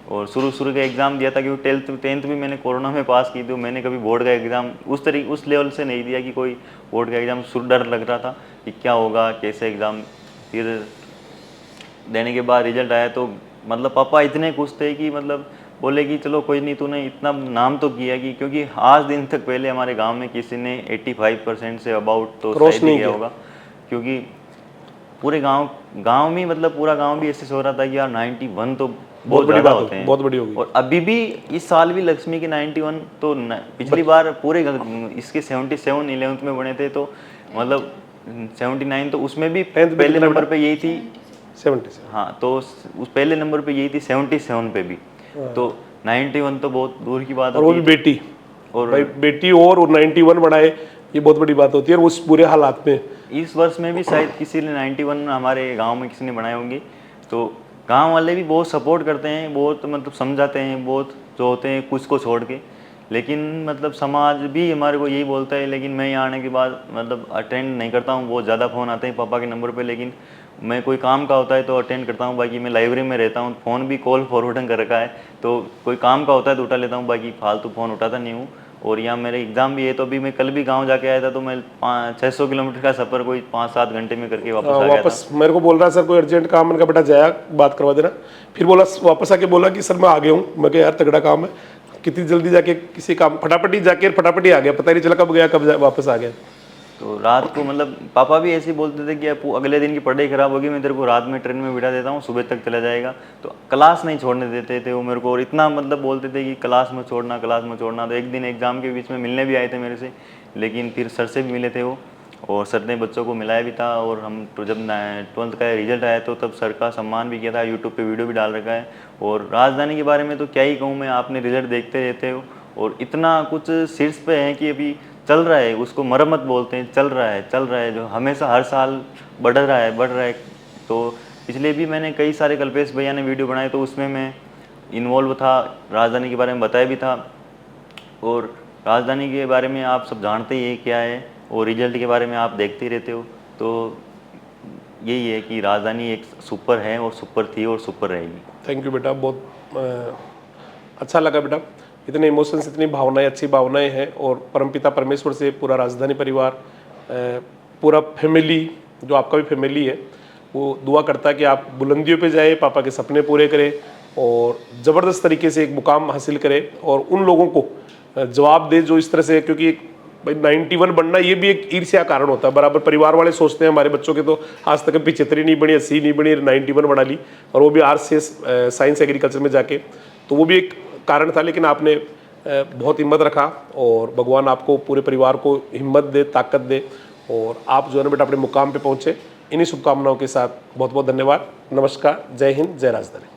और शुरू का एग्ज़ाम दिया था, क्योंकि 10th भी मैंने कोरोना में पास की, तो मैंने कभी बोर्ड का एग्ज़ाम उस लेवल से नहीं दिया कि कोई बोर्ड का एग्ज़ाम डर लग रहा था कि क्या होगा कैसे एग्ज़ाम। फिर देने के बाद रिजल्ट आया तो मतलब पापा इतने खुश थे कि मतलब बोले कि चलो कोई नहीं, तूने इतना नाम तो किया कि, क्योंकि आज दिन तक पहले हमारे गांव में किसी ने 85% से अबाउट तो शायद ही गया होगा, क्योंकि पूरे गांव में मतलब पूरा गांव भी ऐसे सो रहा था कि यार 91 तो बहुत बड़ी बात होते हैं, बहुत बड़ी होगी। और अभी भी इस साल भी लक्ष्मी के 91, तो पिछली बार पूरे इसके 77 11th में बने थे, तो मतलब 79, तो उसमें भी पहले नंबर पे यही थी 77। हाँ, तो उस पहले नंबर पे यही थी 77 पे भी। तो 91 तो बहुत दूर की बात और वो होती भी है। बेटी, और भाई बेटी और 91 बनाए, ये बहुत बड़ी बात होती है, और उस बुरे हालात में। इस वर्ष में भी शायद किसी ने 91 हमारे गांव में किसी ने बनाए होंगे। तो गांव वाले भी बहुत सपोर्ट करते हैं, बहुत मतलब समझाते हैं, बहुत जो होते हैं कुछ को छोड़ के। लेकिन मतलब समाज भी हमारे को यही बोलता है, लेकिन मैं यहाँ आने के बाद मतलब अटेंड नहीं करता हूँ। बहुत ज़्यादा फ़ोन आते हैं पापा के नंबर पे, लेकिन मैं कोई काम का होता है तो अटेंड करता हूँ। बाकी मैं लाइब्रेरी में रहता हूँ, फ़ोन भी कॉल फॉरवर्डिंग कर रखा है, तो कोई काम का होता है तो उठा लेता हूँ, बाकी फालतू फ़ोन उठाता नहीं हूँ। और यहाँ मेरे एग्ज़ाम भी है, तो अभी मैं कल भी गांव जाके आया था, तो मैं 600 किलोमीटर का सफ़र कोई 5-7 घंटे में करके वापस आ गया था। वापस मेरे को बोल रहा है सर कोई अर्जेंट काम, मैंने कहा बेटा जाया बात करवा देना। फिर बोला, वापस आके बोला कि सर मैं आ गया हूँ। मैं कहा यार तगड़ा काम है, कितनी जल्दी जाके किसी काम फटाफट ही जाके फटाफट ही आ गया, पता ही नहीं चला कब गया कब वापस आ गया। तो रात को मतलब पापा भी ऐसे ही बोलते थे कि अब अगले दिन की पढ़ाई खराब होगी, मैं तेरे को रात में ट्रेन में बिठा देता हूँ, सुबह तक चला जाएगा। तो क्लास नहीं छोड़ने देते थे वो मेरे को, और इतना मतलब बोलते थे कि क्लास में छोड़ना, क्लास में छोड़ना। तो एक दिन एग्ज़ाम के बीच में मिलने भी आए थे मेरे से, लेकिन फिर सर से भी मिले थे वो, और सर ने बच्चों को मिलाया भी था। और हम तो जब 12th का रिजल्ट आया तो तब सर का सम्मान भी किया था, यूट्यूब पे वीडियो भी डाल रखा है। और राजधानी के बारे में तो क्या ही कहूँ मैं, आपने रिजल्ट देखते रहते हो, और इतना कुछ शीर्ष पे है कि अभी चल रहा है, उसको मरम्मत बोलते हैं, चल रहा है, जो हमेशा हर साल बढ़ रहा है। तो पिछले भी मैंने कई सारे कल्पेश भैया ने वीडियो बनाए, तो उसमें मैं इन्वॉल्व था, राजधानी के बारे में बताया भी था। और राजधानी के बारे में आप सब जानते ही है क्या है, और रिजल्ट के बारे में आप देखते ही रहते हो। तो यही है कि राजधानी एक सुपर है, और सुपर थी, और सुपर रहेगी। थैंक यू बेटा, बहुत अच्छा लगा बेटा, इतने इमोशंस, इतनी भावनाएं, अच्छी भावनाएं हैं। और परमपिता परमेश्वर से पूरा राजधानी परिवार, पूरा फैमिली, जो आपका भी फैमिली है, वो दुआ करता है कि आप बुलंदियों पे जाए, पापा के सपने पूरे करें, और ज़बरदस्त तरीके से एक मुकाम हासिल करें, और उन लोगों को जवाब दे जो इस तरह से, क्योंकि भाई 91 बनना ये भी एक ईर्ष्या कारण होता है। बराबर परिवार वाले सोचते हैं हमारे बच्चों के तो आज तक 75 नहीं बनी, 80 नहीं बनी, 91 बना ली, और वो भी आर्ट्स से साइंस एग्रीकल्चर में जाके, तो वो भी एक कारण था। लेकिन आपने बहुत हिम्मत रखा, और भगवान आपको, पूरे परिवार को हिम्मत दे, ताकत दे, और आप जो है ना बेटा अपने मुकाम पे पहुँचे। इन्हीं शुभकामनाओं के साथ बहुत बहुत धन्यवाद। नमस्कार, जय हिंद, जय राजधानी।